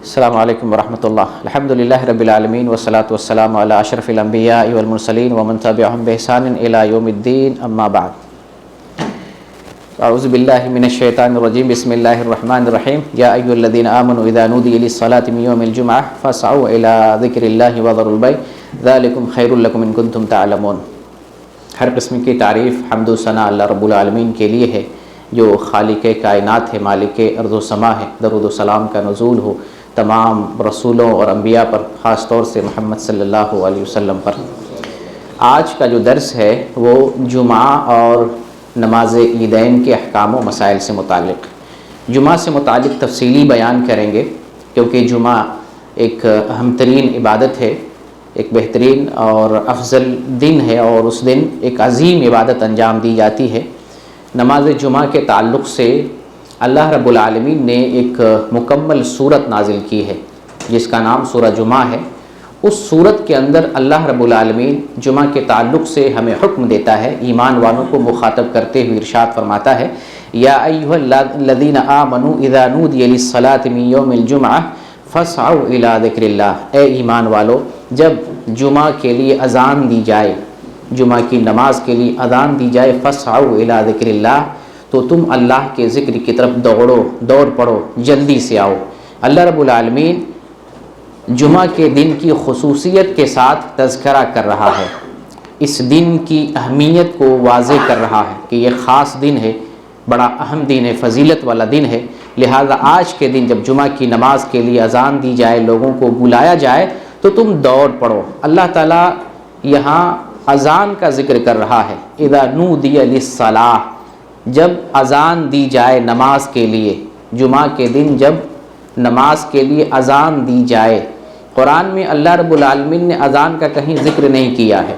السلام علیکم ورحمۃ اللہ۔ الحمدللہ رب العالمین والصلاۃ والسلام علی اشرف الانبیاء والمرسلین ومن تبعهم بإحسان الی یوم الدین، اما بعد۔ اعوذ باللہ من الشیطان الرجیم، بسم اللہ الرحمن الرحیم۔ یا ایھا الذین آمنوا اذا نودی للصلاۃ من یوم الجمعہ فاسعوا الی ذکر اللہ وذروا البیع ذلکم خیر لکم ان کنتم تعلمون۔ ہر قسم کی تعریف، حمد و ثنا اللہ رب العالمین کے لیے ہے، جو خالق کائنات ہے، مالک ارض و سما ہے۔ درود و سلام کا نزول ہو تمام رسولوں اور انبیاء پر، خاص طور سے محمد صلی اللہ علیہ وسلم پر۔ آج کا جو درس ہے وہ جمعہ اور نماز عیدین کے احکام و مسائل سے متعلق، جمعہ سے متعلق تفصیلی بیان کریں گے، کیونکہ جمعہ ایک اہم ترین عبادت ہے، ایک بہترین اور افضل دن ہے، اور اس دن ایک عظیم عبادت انجام دی جاتی ہے۔ نماز جمعہ کے تعلق سے اللہ رب العالمین نے ایک مکمل سورت نازل کی ہے جس کا نام سورہ جمعہ ہے۔ اس سورت کے اندر اللہ رب العالمین جمعہ کے تعلق سے ہمیں حکم دیتا ہے، ایمان والوں کو مخاطب کرتے ہوئے ارشاد فرماتا ہے، یا ایھا الذین آمنوا اذا نودی للصلاۃ من یوم الجمعہ فاسعوا الی ذکر اللہ۔ اے ایمان والو، جب جمعہ کے لیے اذان دی جائے، جمعہ کی نماز کے لیے اذان دی جائے، فاسعوا الی ذکر اللہ، تو تم اللہ کے ذکر کی طرف دوڑ پڑو، جلدی سے آؤ۔ اللہ رب العالمین جمعہ کے دن کی خصوصیت کے ساتھ تذکرہ کر رہا ہے، اس دن کی اہمیت کو واضح کر رہا ہے کہ یہ خاص دن ہے، بڑا اہم دن ہے، فضیلت والا دن ہے۔ لہذا آج کے دن جب جمعہ کی نماز کے لیے اذان دی جائے، لوگوں کو بلایا جائے، تو تم دوڑ پڑو۔ اللہ تعالیٰ یہاں اذان کا ذکر کر رہا ہے، اذا نودی للصلاۃ، جب اذان دی جائے نماز کے لیے، جمعہ کے دن جب نماز کے لیے اذان دی جائے۔ قرآن میں اللہ رب العالمین نے اذان کا کہیں ذکر نہیں کیا ہے،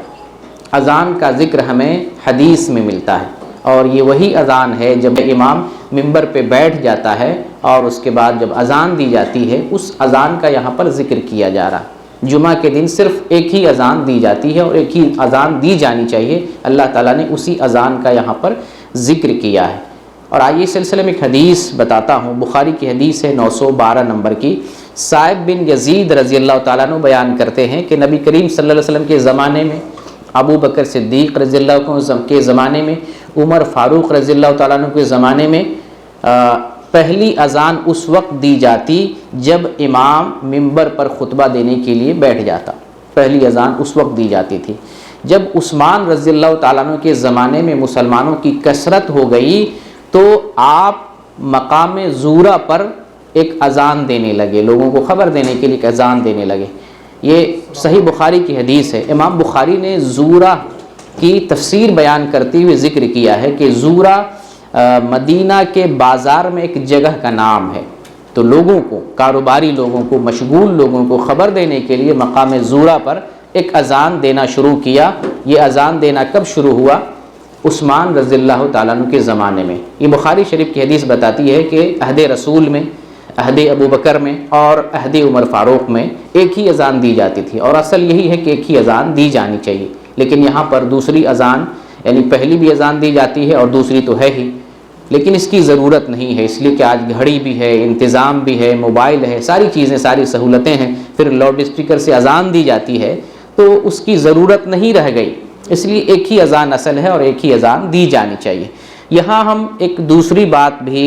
اذان کا ذکر ہمیں حدیث میں ملتا ہے، اور یہ وہی اذان ہے جب امام ممبر پہ بیٹھ جاتا ہے اور اس کے بعد جب اذان دی جاتی ہے، اس اذان کا یہاں پر ذکر کیا جا رہا ہے۔ جمعہ کے دن صرف ایک ہی اذان دی جاتی ہے، اور ایک ہی اذان دی جانی چاہیے، اللہ تعالیٰ نے اسی اذان کا یہاں پر ذکر کیا ہے۔ اور آئیے اس سلسلے میں ایک حدیث بتاتا ہوں، بخاری کی حدیث ہے 912 نمبر کی۔ صائب بن یزید رضی اللہ تعالیٰ عنہ بیان کرتے ہیں کہ نبی کریم صلی اللہ علیہ وسلم کے زمانے میں، ابو بکر صدیق رضی اللہ عنہ کے زمانے میں، عمر فاروق رضی اللہ تعالیٰ عنہ کے زمانے میں پہلی اذان اس وقت دی جاتی جب امام ممبر پر خطبہ دینے کے لیے بیٹھ جاتا، پہلی اذان اس وقت دی جاتی تھی۔ جب عثمان رضی اللہ تعالیٰ عنہ کے زمانے میں مسلمانوں کی کثرت ہو گئی تو آپ مقام زورہ پر ایک اذان دینے لگے، لوگوں کو خبر دینے کے لیے ایک اذان دینے لگے۔ یہ صحیح بخاری کی حدیث ہے۔ امام بخاری نے زورہ کی تفسیر بیان کرتے ہوئے ذکر کیا ہے کہ زورہ مدینہ کے بازار میں ایک جگہ کا نام ہے، تو لوگوں کو، کاروباری لوگوں کو، مشغول لوگوں کو خبر دینے کے لیے مقام زورہ پر ایک اذان دینا شروع کیا۔ یہ اذان دینا کب شروع ہوا؟ عثمان رضی اللہ تعالیٰ عنہ کے زمانے میں۔ یہ بخاری شریف کی حدیث بتاتی ہے کہ عہد رسول میں، عہد ابو بکر میں اور عہد عمر فاروق میں ایک ہی اذان دی جاتی تھی، اور اصل یہی ہے کہ ایک ہی اذان دی جانی چاہیے، لیکن یہاں پر دوسری اذان، یعنی پہلی بھی اذان دی جاتی ہے اور دوسری تو ہے ہی، لیکن اس کی ضرورت نہیں ہے، اس لیے کہ آج گھڑی بھی ہے، انتظام بھی ہے، موبائل ہے، ساری چیزیں، ساری سہولتیں ہیں، پھر لاؤڈ اسپیکر سے اذان دی جاتی ہے تو اس کی ضرورت نہیں رہ گئی، اس لیے ایک ہی اذان اصل ہے اور ایک ہی اذان دی جانی چاہیے۔ یہاں ہم ایک دوسری بات بھی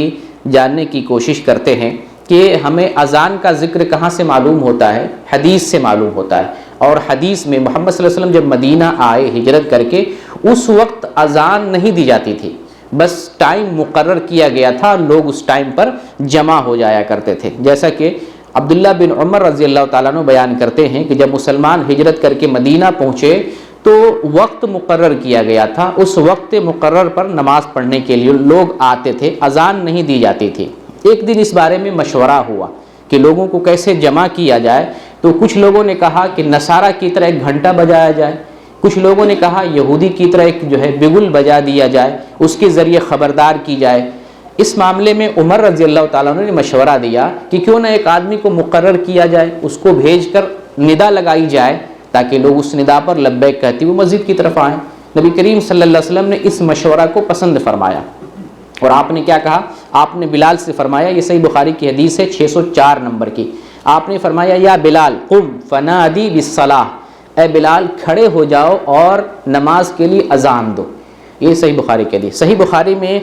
جاننے کی کوشش کرتے ہیں کہ ہمیں اذان کا ذکر کہاں سے معلوم ہوتا ہے؟ حدیث سے معلوم ہوتا ہے، اور حدیث میں محمد صلی اللہ علیہ وسلم جب مدینہ آئے ہجرت کر کے، اس وقت اذان نہیں دی جاتی تھی، بس ٹائم مقرر کیا گیا تھا، لوگ اس ٹائم پر جمع ہو جایا کرتے تھے۔ جیسا کہ عبداللہ بن عمر رضی اللہ تعالیٰ عنہ بیان کرتے ہیں کہ جب مسلمان ہجرت کر کے مدینہ پہنچے تو وقت مقرر کیا گیا تھا، اس وقت مقرر پر نماز پڑھنے کے لیے لوگ آتے تھے، اذان نہیں دی جاتی تھی۔ ایک دن اس بارے میں مشورہ ہوا کہ لوگوں کو کیسے جمع کیا جائے، تو کچھ لوگوں نے کہا کہ نصارہ کی طرح ایک گھنٹہ بجایا جائے، کچھ لوگوں نے کہا یہودی کی طرح ایک بگل بجا دیا جائے، اس کے ذریعے خبردار کی جائے۔ اس معاملے میں عمر رضی اللہ تعالیٰ عنہ نے مشورہ دیا کہ کیوں نہ ایک آدمی کو مقرر کیا جائے، اس کو بھیج کر ندا لگائی جائے تاکہ لوگ اس ندا پر لبیک کہتے ہوئے مسجد کی طرف آئیں۔ نبی کریم صلی اللہ علیہ وسلم نے اس مشورہ کو پسند فرمایا، اور آپ نے کیا کہا؟ آپ نے بلال سے فرمایا، یہ صحیح بخاری کی حدیث ہے 604 نمبر کی، آپ نے فرمایا یا بلال قم فنادی بالصلاح، اے بلال کھڑے ہو جاؤ اور نماز کے لیے اذان دو۔ یہ صحیح بخاری کے لیے، صحیح بخاری میں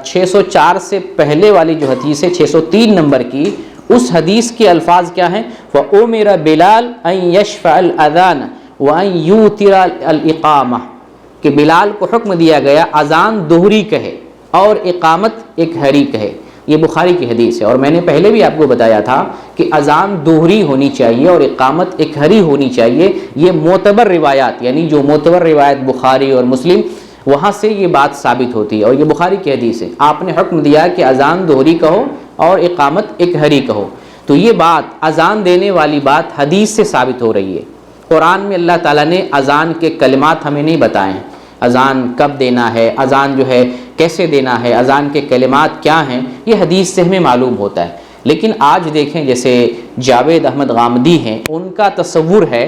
604 سے پہلے والی جو حدیث ہے 603 نمبر کی، اس حدیث کے الفاظ کیا ہیں؟ وَأُمِرَ بِلَالٌ أَن يَشْفَعَ الْأَذَانَ وَأَن يُوتِرَ الْإِقَامَةَ، کہ بلال کو حکم دیا گیا اذان دوہری کہے اور اقامت ایک ہری کہے۔ یہ بخاری کی حدیث ہے، اور میں نے پہلے بھی آپ کو بتایا تھا کہ اذان دوہری ہونی چاہیے اور اقامت ایک ہری ہونی چاہیے۔ یہ معتبر روایات، یعنی جو معتبر روایت بخاری اور مسلم، وہاں سے یہ بات ثابت ہوتی ہے، اور یہ بخاری کی حدیث ہے۔ آپ نے حکم دیا کہ اذان دوہری کہو اور اقامت ایک ہری کہو، تو یہ بات اذان دینے والی بات حدیث سے ثابت ہو رہی ہے۔ قرآن میں اللہ تعالیٰ نے اذان کے کلمات ہمیں نہیں بتائے ہیں، اذان کب دینا ہے، اذان جو ہے کیسے دینا ہے، اذان کے کلمات کیا ہیں، یہ حدیث سے ہمیں معلوم ہوتا ہے۔ لیکن آج دیکھیں جیسے جاوید احمد غامدی ہیں، ان کا تصور ہے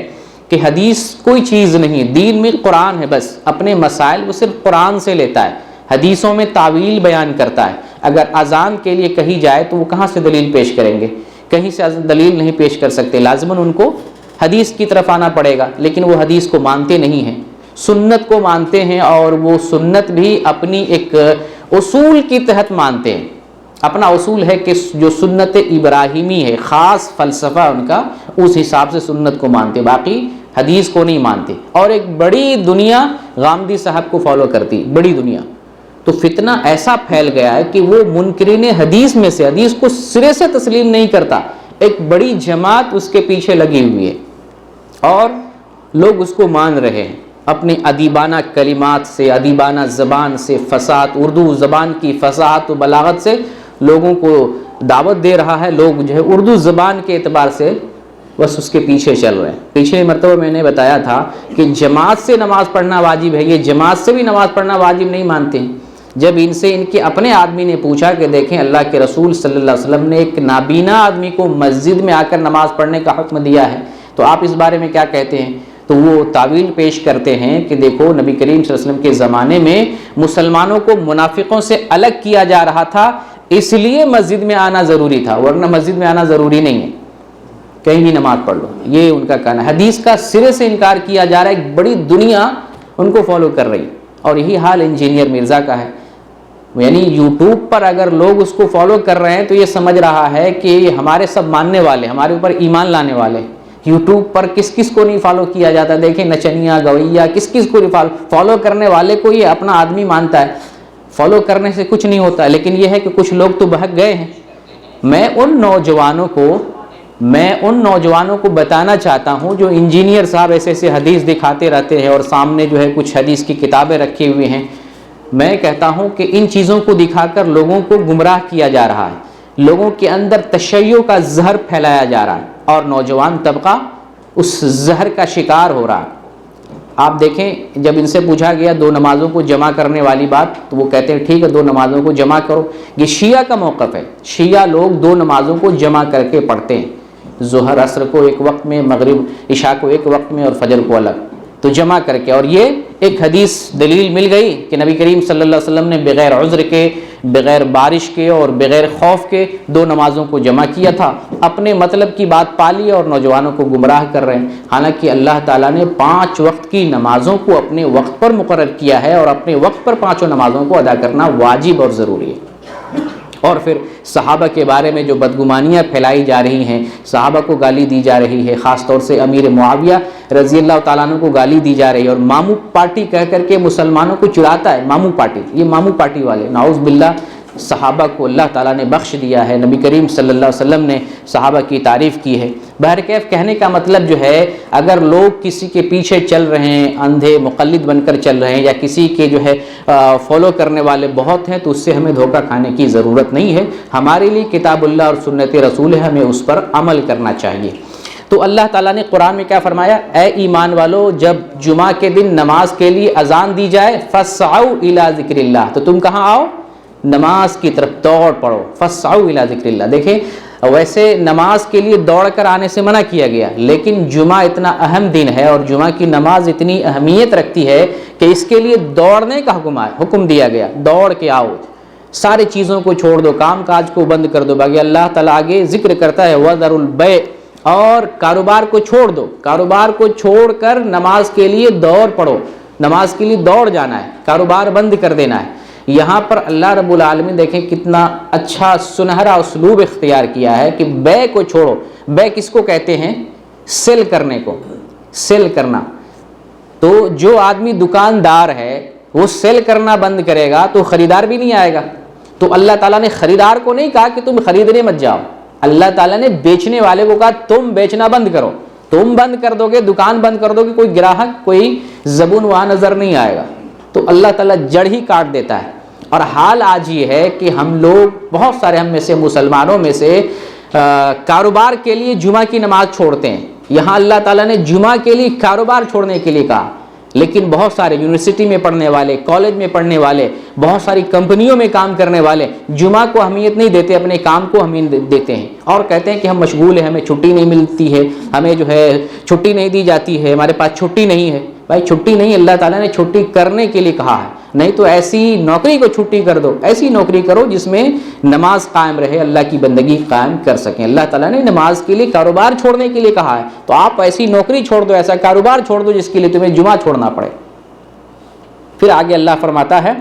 کہ حدیث کوئی چیز نہیں، دین میں قرآن ہے، بس اپنے مسائل وہ صرف قرآن سے لیتا ہے، حدیثوں میں تعویل بیان کرتا ہے۔ اگر اذان کے لیے کہی جائے تو وہ کہاں سے دلیل پیش کریں گے؟ کہیں سے دلیل نہیں پیش کر سکتے، لازماً ان کو حدیث کی طرف آنا پڑے گا، لیکن وہ حدیث کو مانتے نہیں ہیں، سنت کو مانتے ہیں، اور وہ سنت بھی اپنی ایک اصول کی تحت مانتے ہیں۔ اپنا اصول ہے کہ جو سنت ابراہیمی ہے، خاص فلسفہ ان کا، اس حساب سے سنت کو مانتے، باقی حدیث کو نہیں مانتے۔ اور ایک بڑی دنیا غامدی صاحب کو فالو کرتی، بڑی دنیا۔ تو فتنہ ایسا پھیل گیا ہے کہ وہ منکرین حدیث میں سے حدیث کو سرے سے تسلیم نہیں کرتا، ایک بڑی جماعت اس کے پیچھے لگی ہوئی ہے، اور لوگ اس کو مان رہے ہیں اپنے ادیبانہ کلمات سے، ادیبانہ زبان سے، فصاحت، اردو زبان کی فصاحت و بلاغت سے لوگوں کو دعوت دے رہا ہے۔ لوگ جو ہے اردو زبان کے اعتبار سے بس اس کے پیچھے چل رہے ہیں۔ پچھلے مرتبہ میں نے بتایا تھا کہ جماعت سے نماز پڑھنا واجب ہے، یہ جماعت سے بھی نماز پڑھنا واجب نہیں مانتے ہیں۔ جب ان سے ان کے اپنے آدمی نے پوچھا کہ دیکھیں اللہ کے رسول صلی اللہ علیہ وسلم نے ایک نابینا آدمی کو مسجد میں آ کر نماز پڑھنے کا حکم دیا ہے، تو آپ اس بارے میں کیا کہتے ہیں؟ تو وہ تعویل پیش کرتے ہیں کہ دیکھو نبی کریم صلی اللہ علیہ وسلم کے زمانے میں مسلمانوں کو منافقوں سے الگ کیا جا رہا تھا، اس لیے مسجد میں آنا ضروری تھا، ورنہ مسجد میں آنا ضروری نہیں ہے، کہیں بھی نماز پڑھ لو۔ یہ ان کا کہنا ہے، حدیث کا سرے سے انکار کیا جا رہا ہے، ایک بڑی دنیا ان کو فالو کر رہی، اور یہی حال انجینئر مرزا کا ہے۔ یعنی یوٹیوب پر اگر لوگ اس کو فالو کر رہے ہیں تو یہ سمجھ رہا ہے کہ ہمارے سب ماننے والے، ہمارے اوپر ایمان لانے والے۔ یوٹیوب پر کس کس کو نہیں فالو کیا جاتا، دیکھیں نچنیا گویا کس کس کو فالو کرنے والے کو یہ اپنا آدمی مانتا ہے۔ فالو کرنے سے کچھ نہیں ہوتا، لیکن یہ ہے کہ کچھ لوگ تو بہک گئے ہیں۔ میں ان نوجوانوں کو بتانا چاہتا ہوں جو انجینئر صاحب ایسے ایسے حدیث دکھاتے رہتے ہیں اور سامنے جو ہے کچھ حدیث کی کتابیں رکھی ہوئی ہیں، میں کہتا ہوں کہ ان چیزوں کو دکھا کر لوگوں کو گمراہ کیا جا رہا ہے، لوگوں کے اندر تشیع کا زہر پھیلایا جا رہا ہے، اور نوجوان طبقہ اس زہر کا شکار ہو رہا ہے۔ آپ دیکھیں جب ان سے پوچھا گیا دو نمازوں کو جمع کرنے والی بات، تو وہ کہتے ہیں ٹھیک ہے دو نمازوں کو جمع کرو۔ یہ شیعہ کا موقف ہے، شیعہ لوگ دو نمازوں کو جمع کر کے پڑھتے ہیں، ظہر عصر کو ایک وقت میں، مغرب عشاء کو ایک وقت میں، اور فجر کو الگ، تو جمع کر کے۔ اور یہ ایک حدیث دلیل مل گئی کہ نبی کریم صلی اللہ علیہ وسلم نے بغیر عذر کے، بغیر بارش کے اور بغیر خوف کے دو نمازوں کو جمع کیا تھا۔ اپنے مطلب کی بات پالی اور نوجوانوں کو گمراہ کر رہے ہیں، حالانکہ اللہ تعالیٰ نے 5 وقت کی نمازوں کو اپنے وقت پر مقرر کیا ہے، اور اپنے وقت پر 5 نمازوں کو ادا کرنا واجب اور ضروری ہے۔ اور پھر صحابہ کے بارے میں جو بدگمانیاں پھیلائی جا رہی ہیں، صحابہ کو گالی دی جا رہی ہے، خاص طور سے امیر معاویہ رضی اللہ تعالیٰ عنہ کو گالی دی جا رہی ہے، اور مامو پارٹی کہہ کر کے مسلمانوں کو چڑھاتا ہے۔ مامو پارٹی، یہ مامو پارٹی والے، نعوذ باللہ، صحابہ کو اللہ تعالیٰ نے بخش دیا ہے، نبی کریم صلی اللہ علیہ وسلم نے صحابہ کی تعریف کی ہے۔ بہرکیف کہنے کا مطلب جو ہے، اگر لوگ کسی کے پیچھے چل رہے ہیں، اندھے مقلد بن کر چل رہے ہیں، یا کسی کے جو ہے فالو کرنے والے بہت ہیں، تو اس سے ہمیں دھوکہ کھانے کی ضرورت نہیں ہے۔ ہمارے لیے کتاب اللہ اور سنت رسول ہے، ہمیں اس پر عمل کرنا چاہیے۔ تو اللہ تعالیٰ نے قرآن میں کیا فرمایا؟ اے ایمان والو، جب جمعہ کے دن نماز کے لیے اذان دی جائے، فَاسْعَوْا إِلَىٰ ذِكْرِ اللَّهِ، تو تم کہاں آؤ؟ نماز کی طرف دوڑ پڑو۔ فَاسْعَوْا إِلَىٰ ذِكْرِ اللَّهِ، دیکھیں ویسے نماز کے لیے دوڑ کر آنے سے منع کیا گیا، لیکن جمعہ اتنا اہم دن ہے اور جمعہ کی نماز اتنی اہمیت رکھتی ہے کہ اس کے لیے دوڑنے کا حکم دیا گیا، دوڑ کے آؤ۔ سارے چیزوں کو چھوڑ دو, کام کاج کو بند کر دو. باقی اللہ تعالیٰ آگے ذکر کرتا ہے وَذَرُوا الْبَيْعَ, اور کاروبار کو چھوڑ دو. کاروبار کو چھوڑ کر نماز کے لیے دوڑ پڑو, نماز کے لیے دوڑ جانا ہے, کاروبار بند کر دینا ہے. یہاں پر اللہ رب العالمین دیکھیں کتنا اچھا سنہرا اسلوب اختیار کیا ہے کہ بے کو چھوڑو. بے کس کو کہتے ہیں؟ سیل کرنے کو, سیل کرنا. تو جو آدمی دکاندار ہے وہ سیل کرنا بند کرے گا تو خریدار بھی نہیں آئے گا. تو اللہ تعالیٰ نے خریدار کو نہیں کہا کہ تم خریدنے مت جاؤ, اللہ تعالیٰ نے بیچنے والے کو کہا تم بیچنا بند کرو. تم بند کر دو گے, دکان بند کر دو گے, کوئی گراہک کوئی زبون وہاں نظر نہیں آئے گا. تو اللہ تعالیٰ جڑ ہی کاٹ دیتا ہے. اور حال آج یہ ہے کہ ہم لوگ بہت سارے ہم میں سے مسلمانوں میں سے کاروبار کے لیے جمعہ کی نماز چھوڑتے ہیں. یہاں اللہ تعالیٰ نے جمعہ کے لیے کاروبار چھوڑنے کے لیے کہا, لیکن بہت سارے یونیورسٹی میں پڑھنے والے, کالج میں پڑھنے والے, بہت ساری کمپنیوں میں کام کرنے والے جمعہ کو اہمیت نہیں دیتے, اپنے کام کو اہمیت دیتے ہیں اور کہتے ہیں کہ ہم مشغول ہیں, ہمیں چھٹی نہیں ملتی ہے, ہمیں جو ہے چھٹی نہیں دی جاتی ہے, ہمارے پاس چھٹی نہیں ہے. بھائی چھٹی نہیں, اللہ تعالیٰ نے چھٹی کرنے کے لیے کہا ہے. نہیں تو ایسی نوکری کو چھٹی کر دو, ایسی نوکری کرو جس میں نماز قائم رہے, اللہ کی بندگی قائم کر سکیں. اللہ تعالیٰ نے نماز کے لیے کاروبار چھوڑنے کے لیے کہا ہے, تو آپ ایسی نوکری چھوڑ دو, ایسا کاروبار چھوڑ دو جس کے لیے تمہیں جمعہ چھوڑنا پڑے. پھر آگے اللہ فرماتا ہے,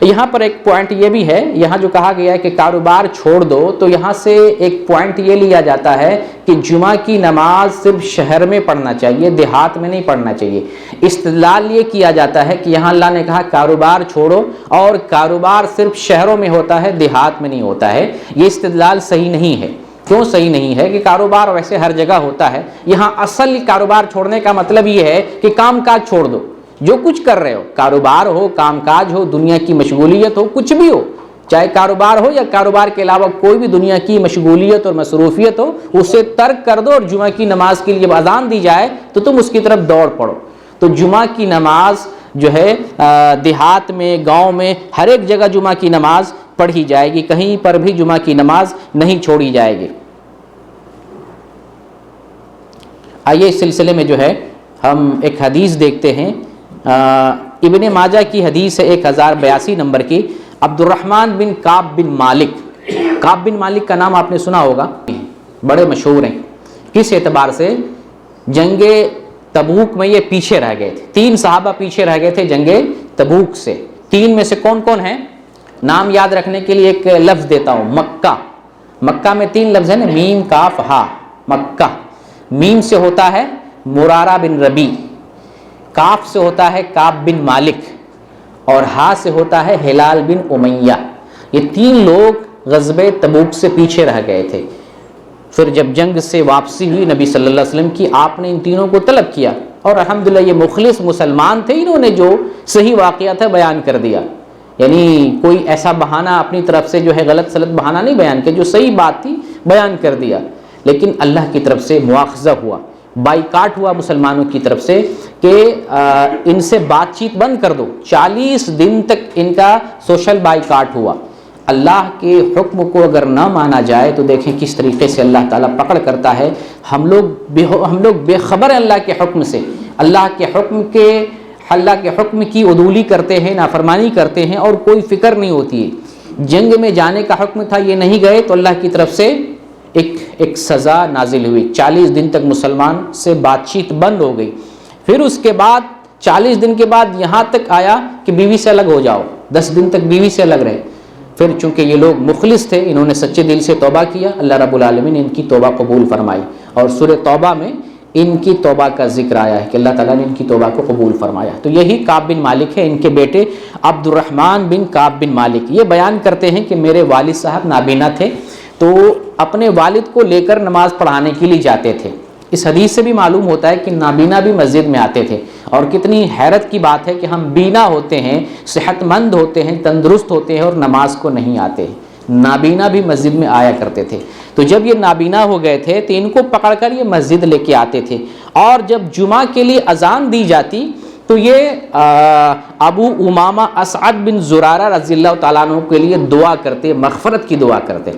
یہاں پر ایک پوائنٹ یہ بھی ہے, یہاں جو کہا گیا ہے کہ کاروبار چھوڑ دو, تو یہاں سے ایک پوائنٹ یہ لیا جاتا ہے کہ جمعہ کی نماز صرف شہر میں پڑھنا چاہیے, دیہات میں نہیں پڑھنا چاہیے. استدلال یہ کیا جاتا ہے کہ یہاں اللہ نے کہا کاروبار چھوڑو, اور کاروبار صرف شہروں میں ہوتا ہے, دیہات میں نہیں ہوتا ہے. یہ استدلال صحیح نہیں ہے. کیوں صحیح نہیں ہے؟ کہ کاروبار ویسے ہر جگہ ہوتا ہے. یہاں اصل کاروبار چھوڑنے کا مطلب یہ ہے کہ کام کاج چھوڑ دو. جو کچھ کر رہے ہو, کاروبار ہو, کام کاج ہو, دنیا کی مشغولیت ہو, کچھ بھی ہو, چاہے کاروبار ہو یا کاروبار کے علاوہ کوئی بھی دنیا کی مشغولیت اور مصروفیت ہو, اسے ترک کر دو, اور جمعہ کی نماز کے لیے جب اذان دی جائے تو تم اس کی طرف دوڑ پڑو. تو جمعہ کی نماز جو ہے دیہات میں, گاؤں میں, ہر ایک جگہ جمعہ کی نماز پڑھی جائے گی, کہیں پر بھی جمعہ کی نماز نہیں چھوڑی جائے گی. آئیے اس سلسلے میں جو ہے ہم ایک حدیث دیکھتے ہیں. ابن ماجہ کی حدیث ہے 1082 نمبر کی. عبد الرحمن بن کعب بن مالک, کعب بن مالک کا نام آپ نے سنا ہوگا, بڑے مشہور ہیں. کس اعتبار سے؟ جنگ تبوک میں یہ پیچھے رہ گئے تھے. 3 صحابہ پیچھے رہ گئے تھے جنگ تبوک سے. 3 میں سے کون کون ہیں؟ نام یاد رکھنے کے لیے ایک لفظ دیتا ہوں, مکہ. مکہ میں 3 لفظ ہیں نا, میم کاف ہا. مکہ, میم سے ہوتا ہے مرارہ بن ربی, کاف سے ہوتا ہے کعب بن مالک, اور ہا سے ہوتا ہے ہلال بن امیہ. یہ 3 لوگ غزوہ تبوک سے پیچھے رہ گئے تھے. پھر جب جنگ سے واپسی ہوئی نبی صلی اللہ علیہ وسلم کی, آپ نے ان تینوں کو طلب کیا, اور الحمدللہ یہ مخلص مسلمان تھے, انہوں نے جو صحیح واقعہ تھا بیان کر دیا. یعنی کوئی ایسا بہانہ اپنی طرف سے جو ہے غلط سلط بہانہ نہیں بیان کیا, جو صحیح بات تھی بیان کر دیا. لیکن اللہ کی طرف سے مواخذہ ہوا, بائیکاٹ ہوا مسلمانوں کی طرف سے کہ ان سے بات چیت بند کر دو. 40 دن تک ان کا سوشل بائیکاٹ ہوا. اللہ کے حکم کو اگر نہ مانا جائے تو دیکھیں کس طریقے سے اللہ تعالیٰ پکڑ کرتا ہے. ہم لوگ بے خبر ہیں اللہ کے حکم سے, اللہ کے حکم کی عدولی کرتے ہیں, نافرمانی کرتے ہیں, اور کوئی فکر نہیں ہوتی ہے. جنگ میں جانے کا حکم تھا, یہ نہیں گئے تو اللہ کی طرف سے ایک سزا نازل ہوئی. 40 دن تک مسلمان سے بات چیت بند ہو گئی. پھر اس کے بعد 40 دن کے بعد یہاں تک آیا کہ بیوی سے الگ ہو جاؤ. 10 دن تک بیوی سے الگ رہے. پھر چونکہ یہ لوگ مخلص تھے, انہوں نے سچے دل سے توبہ کیا, اللہ رب العالمین نے ان کی توبہ قبول فرمائی. اور سورہ توبہ میں ان کی توبہ کا ذکر آیا ہے کہ اللہ تعالیٰ نے ان کی توبہ کو قبول فرمایا. تو یہی کعب بن مالک ہے. ان کے بیٹے عبد الرحمن بن کعب بن مالک یہ بیان کرتے ہیں کہ میرے والد صاحب نابینا تھے, تو اپنے والد کو لے کر نماز پڑھانے کے لیے جاتے تھے. اس حدیث سے بھی معلوم ہوتا ہے کہ نابینا بھی مسجد میں آتے تھے. اور کتنی حیرت کی بات ہے کہ ہم بینا ہوتے ہیں, صحت مند ہوتے ہیں, تندرست ہوتے ہیں, اور نماز کو نہیں آتے. نابینا بھی مسجد میں آیا کرتے تھے. تو جب یہ نابینا ہو گئے تھے تو ان کو پکڑ کر یہ مسجد لے کے آتے تھے, اور جب جمعہ کے لیے اذان دی جاتی تو یہ ابو امامہ اسعد بن زرارہ رضی اللہ تعالیٰ عنہ کے لیے دعا کرتے, مغفرت کی دعا کرتے.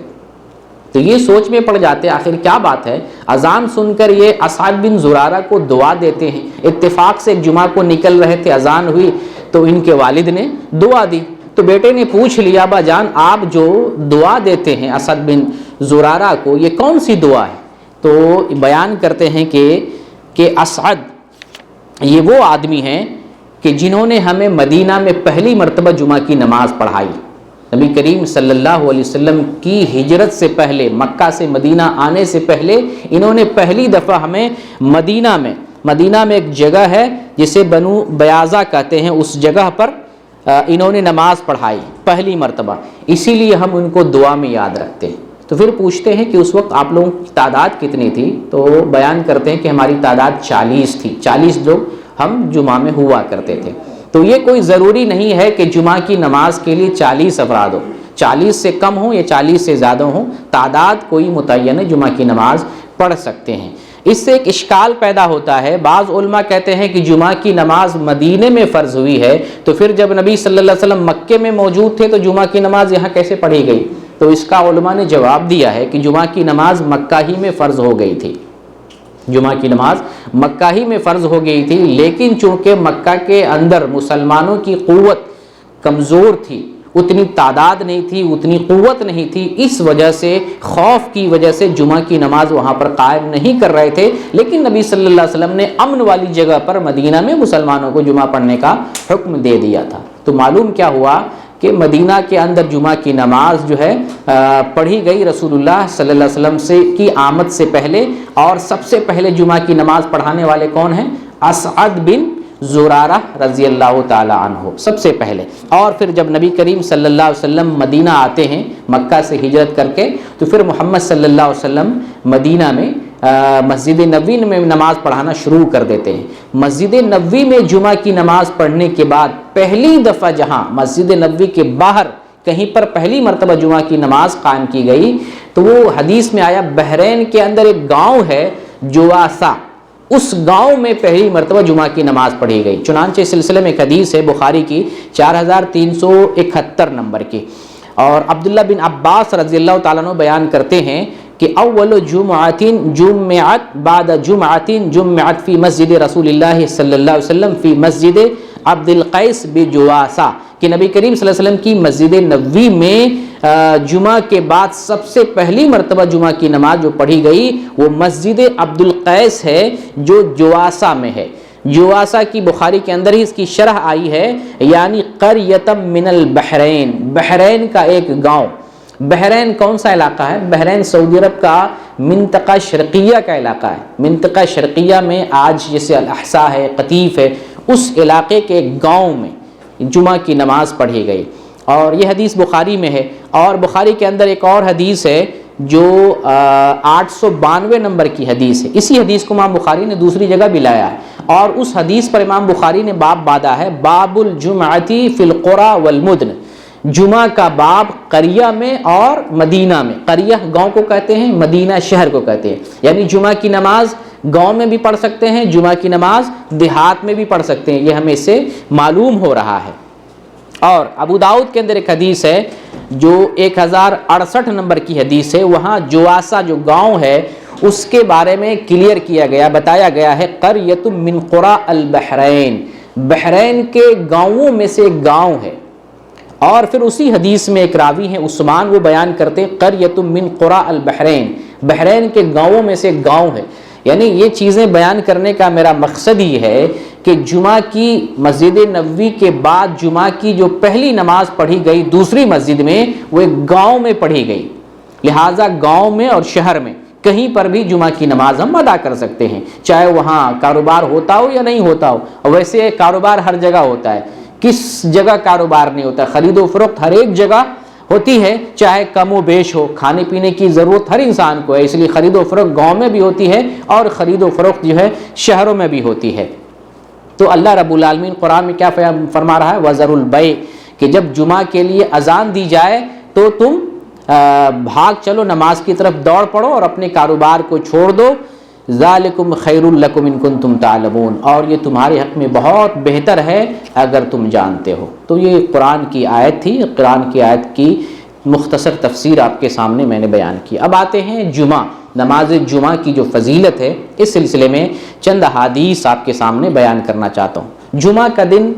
تو یہ سوچ میں پڑ جاتے آخر کیا بات ہے, اذان سن کر یہ اسعد بن زرارہ کو دعا دیتے ہیں. اتفاق سے ایک جمعہ کو نکل رہے تھے, اذان ہوئی تو ان کے والد نے دعا دی. تو بیٹے نے پوچھ لیا ابا جان آپ جو دعا دیتے ہیں اسعد بن زرارہ کو یہ کون سی دعا ہے؟ تو بیان کرتے ہیں کہ اسعد یہ وہ آدمی ہیں کہ جنہوں نے ہمیں مدینہ میں پہلی مرتبہ جمعہ کی نماز پڑھائی. نبی کریم صلی اللہ علیہ وسلم کی ہجرت سے پہلے، مکہ سے مدینہ آنے سے پہلے انہوں نے پہلی دفعہ ہمیں مدینہ میں ایک جگہ ہے جسے بنو بیاضا کہتے ہیں، اس جگہ پر انہوں نے نماز پڑھائی پہلی مرتبہ، اسی لیے ہم ان کو دعا میں یاد رکھتے ہیں. تو پھر پوچھتے ہیں کہ اس وقت آپ لوگوں کی تعداد کتنی تھی؟ تو بیان کرتے ہیں کہ ہماری تعداد 40 تھی، 40 لوگ ہم جمعہ میں ہوا کرتے تھے. تو یہ کوئی ضروری نہیں ہے کہ جمعہ کی نماز کے لیے 40 افراد ہو، 40 سے کم ہو یا 40 سے زیادہ ہو، تعداد کوئی متعین ہے، جمعہ کی نماز پڑھ سکتے ہیں. اس سے ایک اشکال پیدا ہوتا ہے. بعض علماء کہتے ہیں کہ جمعہ کی نماز مدینے میں فرض ہوئی ہے، تو پھر جب نبی صلی اللہ علیہ وسلم مکے میں موجود تھے تو جمعہ کی نماز یہاں کیسے پڑھی گئی؟ تو اس کا علماء نے جواب دیا ہے کہ جمعہ کی نماز مکہ ہی میں فرض ہو گئی تھی، جمعہ کی نماز مکہ ہی میں فرض ہو گئی تھی، لیکن چونکہ مکہ کے اندر مسلمانوں کی قوت کمزور تھی، اتنی تعداد نہیں تھی، اتنی قوت نہیں تھی، اس وجہ سے خوف کی وجہ سے جمعہ کی نماز وہاں پر قائم نہیں کر رہے تھے. لیکن نبی صلی اللہ علیہ وسلم نے امن والی جگہ پر مدینہ میں مسلمانوں کو جمعہ پڑھنے کا حکم دے دیا تھا. تو معلوم کیا ہوا کہ مدینہ کے اندر جمعہ کی نماز جو ہے پڑھی گئی رسول اللہ صلی اللہ علیہ وسلم کی آمد سے پہلے. اور سب سے پہلے جمعہ کی نماز پڑھانے والے کون ہیں؟ اسعد بن زرارہ رضی اللہ تعالی عنہ سب سے پہلے. اور پھر جب نبی کریم صلی اللہ علیہ وسلم مدینہ آتے ہیں مکہ سے ہجرت کر کے، تو پھر محمد صلی اللہ علیہ وسلم مدینہ میں مسجد نبوی میں نماز پڑھانا شروع کر دیتے ہیں. مسجد نبوی میں جمعہ کی نماز پڑھنے کے بعد پہلی دفعہ جہاں مسجد نبوی کے باہر کہیں پر پہلی مرتبہ جمعہ کی نماز قائم کی گئی، تو وہ حدیث میں آیا بحرین کے اندر ایک گاؤں ہے جواسا، اس گاؤں میں پہلی مرتبہ جمعہ کی نماز پڑھی گئی. چنانچہ سلسلے میں ایک حدیث ہے بخاری کی 4371 نمبر کی، اور عبداللہ بن عباس رضی اللہ تعالیٰ عنہ بیان کرتے ہیں کہ اول جمعۃ جمعت بعد جمعۃ جمعت فی مسجد رسول اللہ صلی اللہ علیہ وسلم فی مسجد عبد القیس بجواسا، کہ نبی کریم صلی اللہ علیہ وسلم کی مسجد نبوی میں جمعہ کے بعد سب سے پہلی مرتبہ جمعہ کی نماز جو پڑھی گئی وہ مسجد عبد القیس ہے جو جواسا میں ہے. جواسا کی بخاری کے اندر ہی اس کی شرح آئی ہے، یعنی قریۃ من البحرین، بحرین کا ایک گاؤں. بحرین کون سا علاقہ ہے؟ بحرین سعودی عرب کا منطقہ شرقیہ کا علاقہ ہے. منطقہ شرقیہ میں آج جیسے الاحساء ہے، قطیف ہے، اس علاقے کے ایک گاؤں میں جمعہ کی نماز پڑھی گئی. اور یہ حدیث بخاری میں ہے. اور بخاری کے اندر ایک اور حدیث ہے جو 892 نمبر کی حدیث ہے. اسی حدیث کو امام بخاری نے دوسری جگہ بھی لایا ہے، اور اس حدیث پر امام بخاری نے باب باندھا ہے، باب الجمعتی فی القرى والمدن، جمعہ کا باب قریہ میں اور مدینہ میں. قریہ گاؤں کو کہتے ہیں، مدینہ شہر کو کہتے ہیں. یعنی جمعہ کی نماز گاؤں میں بھی پڑھ سکتے ہیں، جمعہ کی نماز دیہات میں بھی پڑھ سکتے ہیں، یہ ہمیں اس سے معلوم ہو رہا ہے. اور ابو داؤد کے اندر ایک حدیث ہے جو 1068 نمبر کی حدیث ہے، وہاں جواسا جو گاؤں ہے اس کے بارے میں کلیئر کیا گیا، بتایا گیا ہے قریۃ من قرى البحرین، بحرین کے گاؤں میں سے ایک گاؤں ہے. اور پھر اسی حدیث میں ایک راوی ہیں عثمان، وہ بیان کرتے ہیں قریۃ من قرى البحرین، بحرین کے گاؤں میں سے ایک گاؤں ہے. یعنی یہ چیزیں بیان کرنے کا میرا مقصد یہ ہے کہ جمعہ کی مسجد نبوی کے بعد جمعہ کی جو پہلی نماز پڑھی گئی دوسری مسجد میں، وہ ایک گاؤں میں پڑھی گئی. لہٰذا گاؤں میں اور شہر میں کہیں پر بھی جمعہ کی نماز ہم ادا کر سکتے ہیں، چاہے وہاں کاروبار ہوتا ہو یا نہیں ہوتا ہو. اور ویسے کاروبار ہر جگہ ہوتا ہے، کس جگہ کاروبار نہیں ہوتا؟ خرید و فروخت ہر ایک جگہ ہوتی ہے، چاہے کم و بیش ہو. کھانے پینے کی ضرورت ہر انسان کو ہے، اس لیے خرید و فروخت گاؤں میں بھی ہوتی ہے اور خرید و فروخت جو ہے شہروں میں بھی ہوتی ہے. تو اللہ رب العالمین قرآن میں کیا فرما رہا ہے؟ وَذَرُوا الْبَيْعَ، کہ جب جمعہ کے لیے اذان دی جائے تو تم بھاگ چلو، نماز کی طرف دوڑ پڑو اور اپنے کاروبار کو چھوڑ دو. ذالکم خیر لکم ان کنتم تعلمون، اور یہ تمہارے حق میں بہت بہتر ہے اگر تم جانتے ہو. تو یہ قرآن کی آیت تھی، قرآن کی آیت کی مختصر تفسیر آپ کے سامنے میں نے بیان کی. اب آتے ہیں جمعہ، نماز جمعہ کی جو فضیلت ہے، اس سلسلے میں چند احادیث آپ کے سامنے بیان کرنا چاہتا ہوں. جمعہ کا دن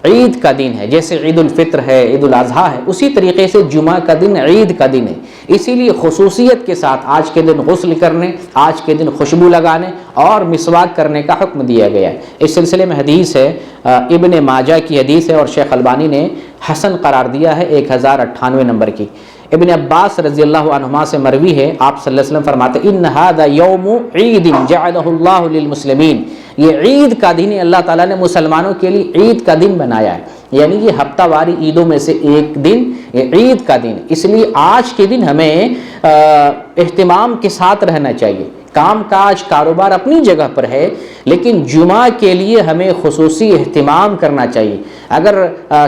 عید کا دن ہے، جیسے عید الفطر ہے، عید الاضحیٰ ہے، اسی طریقے سے جمعہ کا دن عید کا دن ہے۔ اسی لیے خصوصیت کے ساتھ آج کے دن غسل کرنے، آج کے دن خوشبو لگانے اور مسواک کرنے کا حکم دیا گیا ہے۔ اس سلسلے میں حدیث ہے، ابن ماجہ کی حدیث ہے اور شیخ البانی نے حسن قرار دیا ہے 1098 نمبر کی۔ ابن عباس رضی اللہ عنہما سے مروی ہے، آپ صلی اللہ علیہ وسلم فرماتے ہیں ان ھذا یوم عید جعلہ اللہ للمسلمین، یہ عید کا دن اللہ تعالیٰ نے مسلمانوں کے لیے عید کا دن بنایا ہے، یعنی یہ ہفتہ واری عیدوں میں سے ایک دن یہ عید کا دن، اس لیے آج کے دن ہمیں اہتمام کے ساتھ رہنا چاہیے۔ کام کاج کاروبار اپنی جگہ پر ہے، لیکن جمعہ کے لیے ہمیں خصوصی اہتمام کرنا چاہیے۔ اگر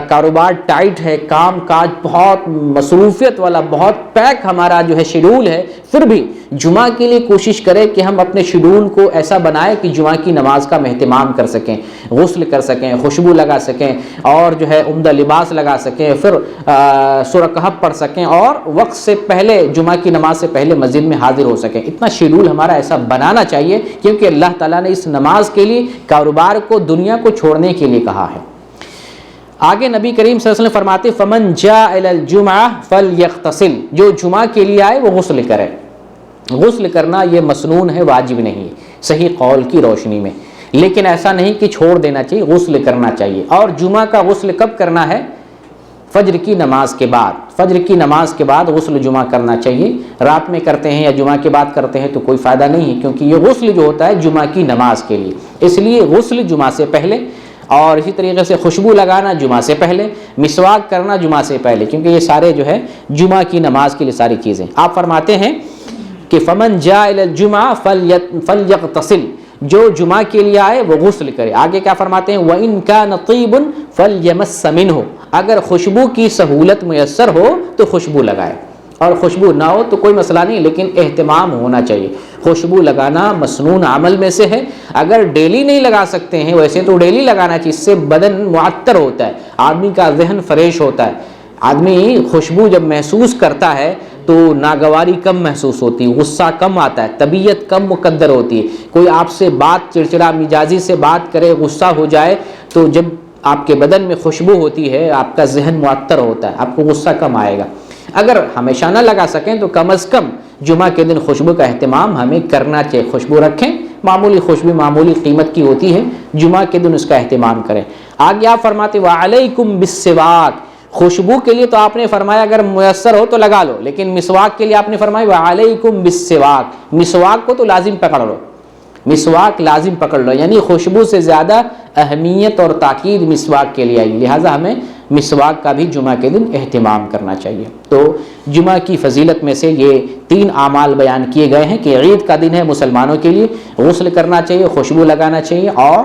کاروبار ٹائٹ ہے، کام کاج بہت مصروفیت والا، بہت پیک ہمارا جو ہے شیڈول ہے، پھر بھی جمعہ کے لیے کوشش کریں کہ ہم اپنے شیڈول کو ایسا بنائیں کہ جمعہ کی نماز کا ہم اہتمام کر سکیں، غسل کر سکیں، خوشبو لگا سکیں اور جو ہے عمدہ لباس لگا سکیں، پھر سورہ کہف پڑھ سکیں اور وقت سے پہلے جمعہ کی نماز سے پہلے مسجد میں حاضر ہو سکیں۔ اتنا شیڈول ہمارا ایسا بنانا چاہیے، کیونکہ اللہ تعالیٰ نے اس نماز کے لیے کاروبار کو، دنیا کو چھوڑنے کے لیے کہا ہے۔ آگے نبی کریم صلی اللہ علیہ وسلم فرماتے فمن جاء الی الجمعہ فلیغتسل، جو جمعہ کے لیے آئے وہ غسل کرے۔ غسل کرنا یہ مسنون ہے، واجب نہیں، صحیح قول کی روشنی میں، لیکن ایسا نہیں کہ چھوڑ دینا چاہیے، غسل کرنا چاہیے۔ اور جمعہ کا غسل کب کرنا ہے؟ فجر کی نماز کے بعد، فجر کی نماز کے بعد غسل جمعہ کرنا چاہیے۔ رات میں کرتے ہیں یا جمعہ کے بعد کرتے ہیں تو کوئی فائدہ نہیں ہے، کیونکہ یہ غسل جو ہوتا ہے جمعہ کی نماز کے لیے، اس لیے غسل جمعہ سے پہلے، اور اسی طریقے سے خوشبو لگانا جمعہ سے پہلے، مسواک کرنا جمعہ سے پہلے، کیونکہ یہ سارے جو ہے جمعہ کی نماز کے لیے ساری چیزیں۔ آپ فرماتے ہیں کہ فمن جاء الی الجمعہ فلیغتسل، جو جمعہ کے لیے آئے وہ غسل کرے۔ آگے کیا فرماتے ہیں وَإِن كَانَ طِيبٌ فَلْيَمَسَّ مِنْهُ، اگر خوشبو کی سہولت میسر ہو تو خوشبو لگائے، اور خوشبو نہ ہو تو کوئی مسئلہ نہیں، لیکن اہتمام ہونا چاہیے۔ خوشبو لگانا مسنون عمل میں سے ہے، اگر ڈیلی نہیں لگا سکتے ہیں ویسے تو ڈیلی لگانا چاہیے، اس سے بدن معطر ہوتا ہے، آدمی کا ذہن فریش ہوتا ہے۔ آدمی خوشبو جب محسوس کرتا ہے تو ناگواری کم محسوس ہوتی ہے، غصہ کم آتا ہے، طبیعت کم مقدر ہوتی ہے۔ کوئی آپ سے بات چڑچڑا مزاجی سے بات کرے، غصہ ہو جائے، تو جب آپ کے بدن میں خوشبو ہوتی ہے آپ کا ذہن معطر ہوتا ہے، آپ کو غصہ کم آئے گا۔ اگر ہمیشہ نہ لگا سکیں تو کم از کم جمعہ کے دن خوشبو کا اہتمام ہمیں کرنا چاہیے۔ خوشبو رکھیں، معمولی خوشبو معمولی قیمت کی ہوتی ہے، جمعہ کے دن اس کا اہتمام کریں۔ آگے آپ فرماتے وعلیکم بالسواک، خوشبو کے لیے تو آپ نے فرمایا اگر میسر ہو تو لگا لو، لیکن مسواک کے لیے آپ نے فرمایا وعلیکم بالسواک، مسواک کو تو لازم پکڑ لو، مسواک لازم پکڑ لو، یعنی خوشبو سے زیادہ اہمیت اور تاکید مسواک کے لیے آئی، لہٰذا ہمیں مسواک کا بھی جمعہ کے دن اہتمام کرنا چاہیے۔ تو جمعہ کی فضیلت میں سے یہ 3 اعمال بیان کیے گئے ہیں کہ عید کا دن ہے مسلمانوں کے لیے، غسل کرنا چاہیے، خوشبو لگانا چاہیے اور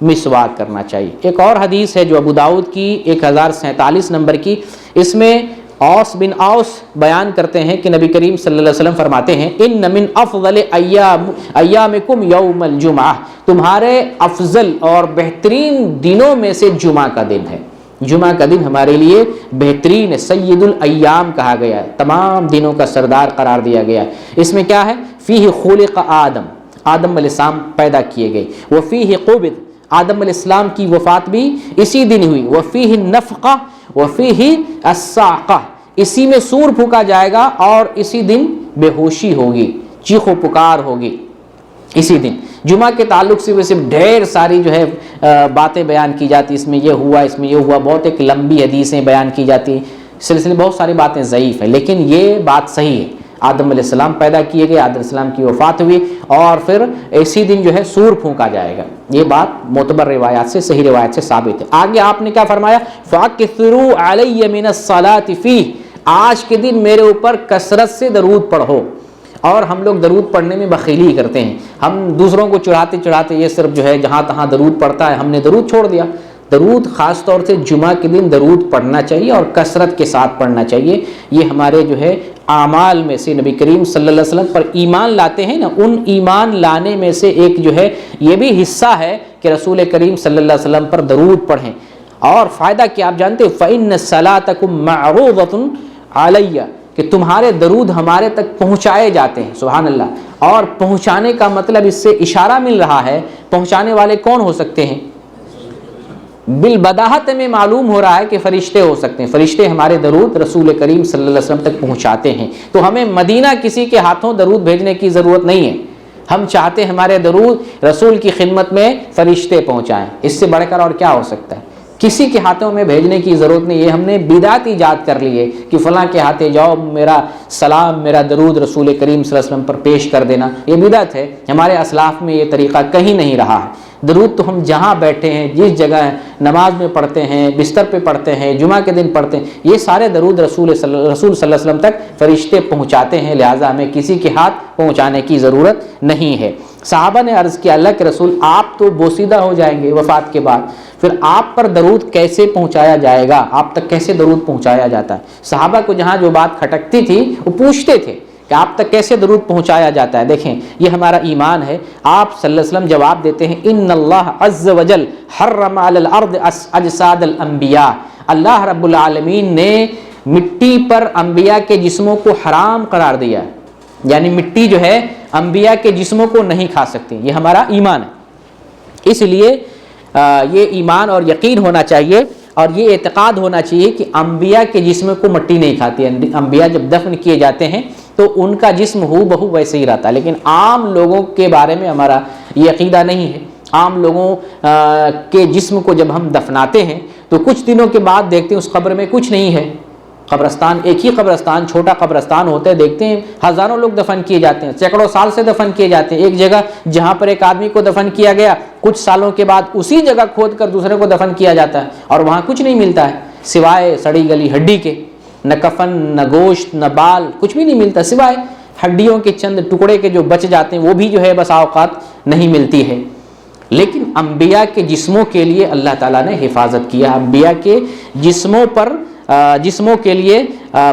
مسواک کرنا چاہیے۔ ایک اور حدیث ہے جو ابو داؤد کی 1047 نمبر کی، اس میں اوس بن اوس بیان کرتے ہیں کہ نبی کریم صلی اللہ علیہ وسلم فرماتے ہیں ان من افضل ایامکم یوم الجمعہ، تمہارے افضل اور بہترین دنوں میں سے جمعہ کا دن ہے۔ جمعہ کا دن ہمارے لیے بہترین ہے، سید الایام کہا گیا ہے، تمام دنوں کا سردار قرار دیا گیا ہے۔ اس میں کیا ہے؟ فیہ خلق آدم، آدم علیہ السلام پیدا کیے گئے، وفیہ قبض، آدم علیہ السلام کی وفات بھی اسی دن ہوئی، وفیہ النفخہ وفیہ الصاعقہ، اسی میں سور پھونکا جائے گا اور اسی دن بے ہوشی ہوگی، چیخ و پکار ہوگی اسی دن۔ جمعہ کے تعلق سے ویسے ڈھیر ساری جو ہے باتیں بیان کی جاتی، اس میں یہ ہوا، اس میں یہ ہوا، بہت ایک لمبی حدیثیں بیان کی جاتی، سلسلے بہت ساری باتیں ضعیف ہیں، لیکن یہ بات صحیح ہے، آدم علیہ السلام پیدا کیے گئے، آدم علیہ السلام کی وفات ہوئی اور پھر اسی دن جو ہے سور پھونکا جائے گا، یہ بات معتبر روایات سے، صحیح روایت سے ثابت ہے۔ آگے آپ نے کیا فرمایا؟ فَأَكْثِرُوا عَلَيَّ مِنَ الصَّلَاةِ فِيهِ، آج کے دن میرے اوپر کثرت سے درود پڑھو۔ اور ہم لوگ درود پڑھنے میں بخیلی کرتے ہیں، ہم دوسروں کو چڑھاتے چڑھاتے یہ صرف جو ہے جہاں تہاں درود پڑھتا ہے، ہم نے درود چھوڑ دیا۔ درود خاص طور سے جمعہ کے دن درود پڑھنا چاہیے اور کثرت کے ساتھ پڑھنا چاہیے، یہ ہمارے جو ہے اعمال میں سے نبی کریم صلی اللہ علیہ وسلم پر ایمان لاتے ہیں نا، ان ایمان لانے میں سے ایک جو ہے یہ بھی حصہ ہے کہ رسول کریم صلی اللہ علیہ وسلم پر درود پڑھیں۔ اور فائدہ کیا آپ جانتے ہیں؟ فَإِنَّ صَلَاتَكُمْ مَعْرُوضَةٌ عَلَيَّ، کہ تمہارے درود ہمارے تک پہنچائے جاتے ہیں، سبحان اللہ۔ اور پہنچانے کا مطلب اس سے اشارہ مل رہا ہے، پہنچانے والے کون ہو سکتے ہیں؟ بالبداہت میں معلوم ہو رہا ہے کہ فرشتے ہو سکتے ہیں، فرشتے ہمارے درود رسول کریم صلی اللہ علیہ وسلم تک پہنچاتے ہیں، تو ہمیں مدینہ کسی کے ہاتھوں درود بھیجنے کی ضرورت نہیں ہے، ہم چاہتے ہیں ہمارے درود رسول کی خدمت میں فرشتے پہنچائیں، اس سے بڑھ کر اور کیا ہو سکتا ہے؟ کسی کے ہاتھوں میں بھیجنے کی ضرورت نہیں ہے، ہم نے بدعت ایجاد کر لی ہے کہ فلاں کے ہاتھے جاؤ میرا سلام میرا درود رسول کریم صلی اللہ علیہ وسلم پر پیش کر دینا، یہ بدعت ہے، ہمارے اسلاف میں یہ طریقہ کہیں نہیں رہا ہے۔ درود تو ہم جہاں بیٹھے ہیں، جس جگہ نماز میں پڑھتے ہیں، بستر پہ پڑھتے ہیں، جمعہ کے دن پڑھتے ہیں، یہ سارے درود رسول صلی اللہ علیہ وسلم تک فرشتے پہنچاتے ہیں، لہٰذا ہمیں کسی کے ہاتھ پہنچانے کی ضرورت نہیں ہے۔ صحابہ نے عرض کیا اللہ کے رسول آپ تو بوسیدہ ہو جائیں گے وفات کے بعد، پھر آپ پر درود کیسے پہنچایا جائے گا، آپ تک کیسے درود پہنچایا جاتا ہے؟ صحابہ کو جہاں جو بات کھٹکتی تھی وہ پوچھتے تھے کہ آپ تک کیسے درود پہنچایا جاتا ہے۔ دیکھیں یہ ہمارا ایمان ہے۔ آپ صلی اللہ علیہ وسلم جواب دیتے ہیں ان اللہ عز وجل حرم علی الارض اجساد الانبیاء، اللہ رب العالمین نے مٹی پر انبیاء کے جسموں کو حرام قرار دیا ہے، یعنی مٹی جو ہے انبیاء کے جسموں کو نہیں کھا سکتی، یہ ہمارا ایمان ہے۔ اس لیے یہ ایمان اور یقین ہونا چاہیے اور یہ اعتقاد ہونا چاہیے کہ انبیاء کے جسم کو مٹی نہیں کھاتی ہے، انبیاء جب دفن کیے جاتے ہیں تو ان کا جسم ہو بہو ویسے ہی رہتا ہے، لیکن عام لوگوں کے بارے میں ہمارا یہ عقیدہ نہیں ہے۔ عام لوگوں کے جسم کو جب ہم دفناتے ہیں تو کچھ دنوں کے بعد دیکھتے ہیں اس قبر میں کچھ نہیں ہے، قبرستان ایک ہی قبرستان چھوٹا قبرستان ہوتا ہے، دیکھتے ہیں ہزاروں لوگ دفن کیے جاتے ہیں، سینکڑوں سال سے دفن کیے جاتے ہیں، ایک جگہ جہاں پر ایک آدمی کو دفن کیا گیا کچھ سالوں کے بعد اسی جگہ کھود کر دوسرے کو دفن کیا جاتا ہے اور وہاں کچھ نہیں ملتا ہے سوائے سڑی گلی ہڈی کے، نہ کفن نہ گوشت نہ بال، کچھ بھی نہیں ملتا سوائے ہڈیوں کے چند ٹکڑے کے جو بچ جاتے ہیں، وہ بھی جو ہے بس اوقات نہیں ملتی ہے۔ لیکن انبیاء کے جسموں کے لیے اللہ تعالیٰ نے حفاظت کیا، انبیاء کے جسموں کے لیے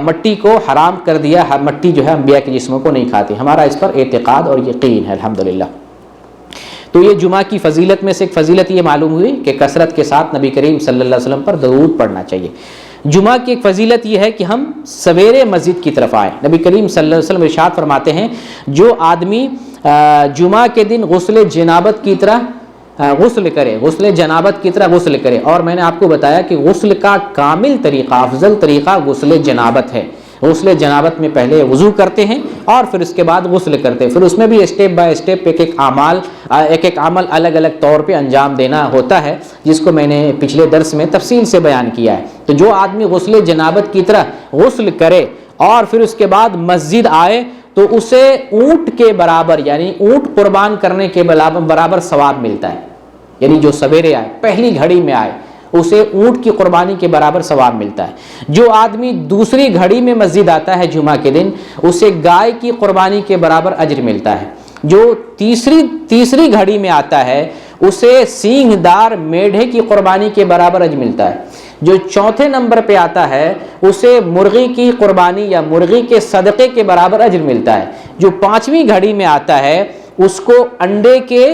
مٹی کو حرام کر دیا، مٹی جو ہے انبیاء کے جسموں کو نہیں کھاتی، ہمارا اس پر اعتقاد اور یقین ہے الحمدللہ۔ تو یہ جمعہ کی فضیلت میں سے ایک فضیلت یہ معلوم ہوئی کہ کثرت کے ساتھ نبی کریم صلی اللہ علیہ وسلم پر درود پڑھنا چاہیے۔ جمعہ کی ایک فضیلت یہ ہے کہ ہم سویرے مسجد کی طرف آئیں۔ نبی کریم صلی اللہ علیہ وسلم ارشاد فرماتے ہیں جو آدمی جمعہ کے دن غسل جنابت کی طرح غسل کرے، غسل جنابت کی طرح غسل کرے، اور میں نے آپ کو بتایا کہ غسل کا کامل طریقہ افضل طریقہ غسل جنابت ہے۔ غسل جنابت میں پہلے وضو کرتے ہیں اور پھر اس کے بعد غسل کرتے ہیں، پھر اس میں بھی اسٹیپ بائی اسٹیپ ایک ایک عمل الگ الگ طور پہ انجام دینا ہوتا ہے، جس کو میں نے پچھلے درس میں تفصیل سے بیان کیا ہے۔ تو جو آدمی غسل جنابت کی طرح غسل کرے اور پھر اس کے بعد مسجد آئے تو اسے اونٹ کے برابر یعنی اونٹ قربان کرنے کے برابر ثواب ملتا ہے، یعنی جو سویرے آئے پہلی گھڑی میں آئے اسے اونٹ کی قربانی کے برابر ثواب ملتا ہے۔ جو آدمی دوسری گھڑی میں مسجد آتا ہے جمعہ کے دن اسے گائے کی قربانی کے برابر اجر ملتا ہے۔ جو تیسری گھڑی میں آتا ہے اسے سینگ دار میڑھے کی قربانی کے برابر اجر ملتا ہے۔ جو چوتھے نمبر پہ آتا ہے اسے مرغی کی قربانی یا مرغی کے صدقے کے برابر اجر ملتا ہے۔ جو پانچویں گھڑی میں آتا ہے اس کو انڈے کے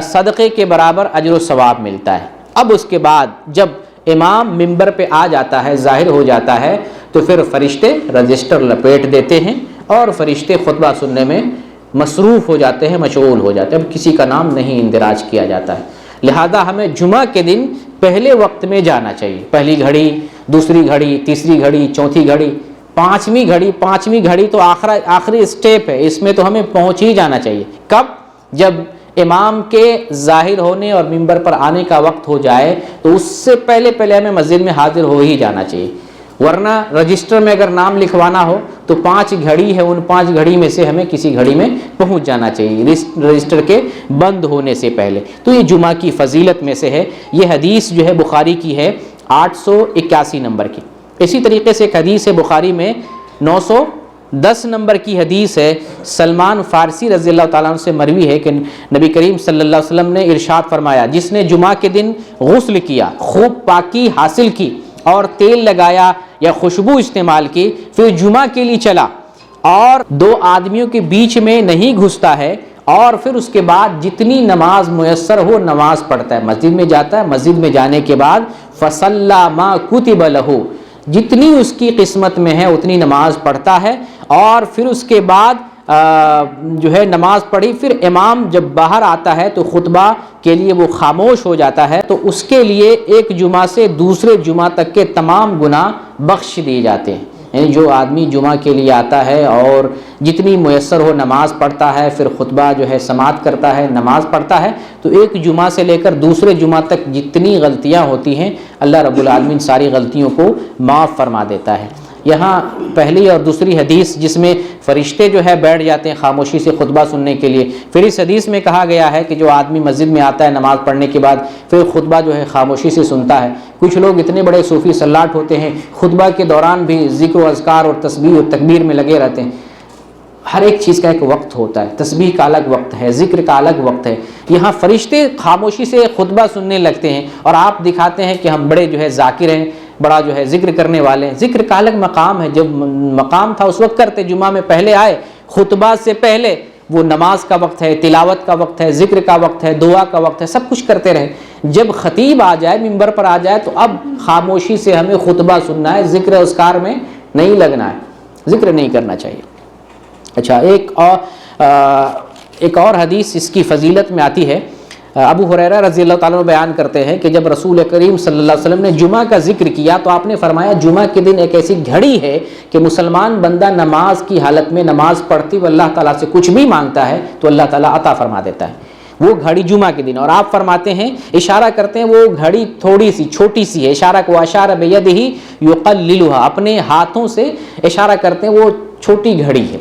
صدقے کے برابر اجر و ثواب ملتا ہے۔ اب اس کے بعد جب امام منبر پہ آ جاتا ہے ظاہر ہو جاتا ہے تو پھر فرشتے رجسٹر لپیٹ دیتے ہیں اور فرشتے خطبہ سننے میں مصروف ہو جاتے ہیں، مشغول ہو جاتے ہیں، اب کسی کا نام نہیں اندراج کیا جاتا ہے۔ لہذا ہمیں جمعہ کے دن پہلے وقت میں جانا چاہیے، پہلی گھڑی، دوسری گھڑی، تیسری گھڑی، چوتھی گھڑی، پانچویں گھڑی تو آخری اسٹیپ ہے، اس میں تو ہمیں پہنچ ہی جانا چاہیے۔ کب؟ جب امام کے ظاہر ہونے اور منبر پر آنے کا وقت ہو جائے تو اس سے پہلے ہمیں مسجد میں حاضر ہو ہی جانا چاہیے، ورنہ رجسٹر میں اگر نام لکھوانا ہو تو 5 گھڑی ہے، ان 5 گھڑی میں سے ہمیں کسی گھڑی میں پہنچ جانا چاہیے رجسٹر کے بند ہونے سے پہلے۔ تو یہ جمعہ کی فضیلت میں سے ہے۔ یہ حدیث جو ہے بخاری کی ہے 881 نمبر کی۔ اسی طریقے سے ایک حدیث ہے بخاری میں 910 نمبر کی حدیث ہے، سلمان فارسی رضی اللہ تعالیٰ عنہ سے مروی ہے کہ نبی کریم صلی اللہ علیہ وسلم نے ارشاد فرمایا جس نے جمعہ کے دن غسل کیا، خوب پاکی حاصل کی اور تیل لگایا یا خوشبو استعمال کی، پھر جمعہ کے لیے چلا اور 2 آدمیوں کے بیچ میں نہیں گھستا ہے اور پھر اس کے بعد جتنی نماز میسر ہو نماز پڑھتا ہے، مسجد میں جاتا ہے، مسجد میں جانے کے بعد فصلی ما کتب لہ، جتنی اس کی قسمت میں ہے اتنی نماز پڑھتا ہے اور پھر اس کے بعد جو ہے نماز پڑھی، پھر امام جب باہر آتا ہے تو خطبہ کے لیے وہ خاموش ہو جاتا ہے، تو اس کے لیے ایک جمعہ سے دوسرے جمعہ تک کے تمام گناہ بخش دیے جاتے ہیں۔ یعنی جو آدمی جمعہ کے لیے آتا ہے اور جتنی میسر ہو نماز پڑھتا ہے، پھر خطبہ جو ہے سماعت کرتا ہے، نماز پڑھتا ہے، تو ایک جمعہ سے لے کر دوسرے جمعہ تک جتنی غلطیاں ہوتی ہیں اللہ رب العالمین ساری غلطیوں کو معاف فرما دیتا ہے۔ یہاں پہلی اور دوسری حدیث جس میں فرشتے جو ہے بیٹھ جاتے ہیں خاموشی سے خطبہ سننے کے لیے، پھر اس حدیث میں کہا گیا ہے کہ جو آدمی مسجد میں آتا ہے نماز پڑھنے کے بعد پھر خطبہ جو ہے خاموشی سے سنتا ہے۔ کچھ لوگ اتنے بڑے صوفی سلاٹ ہوتے ہیں، خطبہ کے دوران بھی ذکر و اذکار اور تسبیح و تکبیر میں لگے رہتے ہیں۔ ہر ایک چیز کا ایک وقت ہوتا ہے، تسبیح کا الگ وقت ہے، ذکر کا الگ وقت ہے۔ یہاں فرشتے خاموشی سے خطبہ سننے لگتے ہیں اور آپ دکھاتے ہیں کہ ہم بڑے جو ہے ذاکر ہیں، بڑا جو ہے ذکر کرنے والے ہیں۔ ذکر کا الگ مقام ہے، جب مقام تھا اس وقت کرتے، جمعہ میں پہلے آئے، خطبہ سے پہلے وہ نماز کا وقت ہے، تلاوت کا وقت ہے، ذکر کا وقت ہے، دعا کا وقت ہے، سب کچھ کرتے رہے۔ جب خطیب آ جائے، ممبر پر آ جائے، تو اب خاموشی سے ہمیں خطبہ سننا ہے، ذکر اذکار میں نہیں لگنا ہے، ذکر نہیں کرنا چاہیے۔ اچھا، ایک اور حدیث اس کی فضیلت میں آتی ہے۔ ابو ہریرہ رضی اللہ تعالیٰ عنہ بیان کرتے ہیں کہ جب رسول کریم صلی اللہ علیہ وسلم نے جمعہ کا ذکر کیا تو آپ نے فرمایا جمعہ کے دن ایک ایسی گھڑی ہے کہ مسلمان بندہ نماز کی حالت میں نماز پڑھتی ہوئے اللہ تعالیٰ سے کچھ بھی مانگتا ہے تو اللہ تعالیٰ عطا فرما دیتا ہے، وہ گھڑی جمعہ کے دن۔ اور آپ فرماتے ہیں، اشارہ کرتے ہیں وہ گھڑی تھوڑی سی چھوٹی سی ہے، اشارہ کو اشارہ بیدہ یقللھا، اپنے ہاتھوں سے اشارہ کرتے ہیں وہ چھوٹی گھڑی ہے۔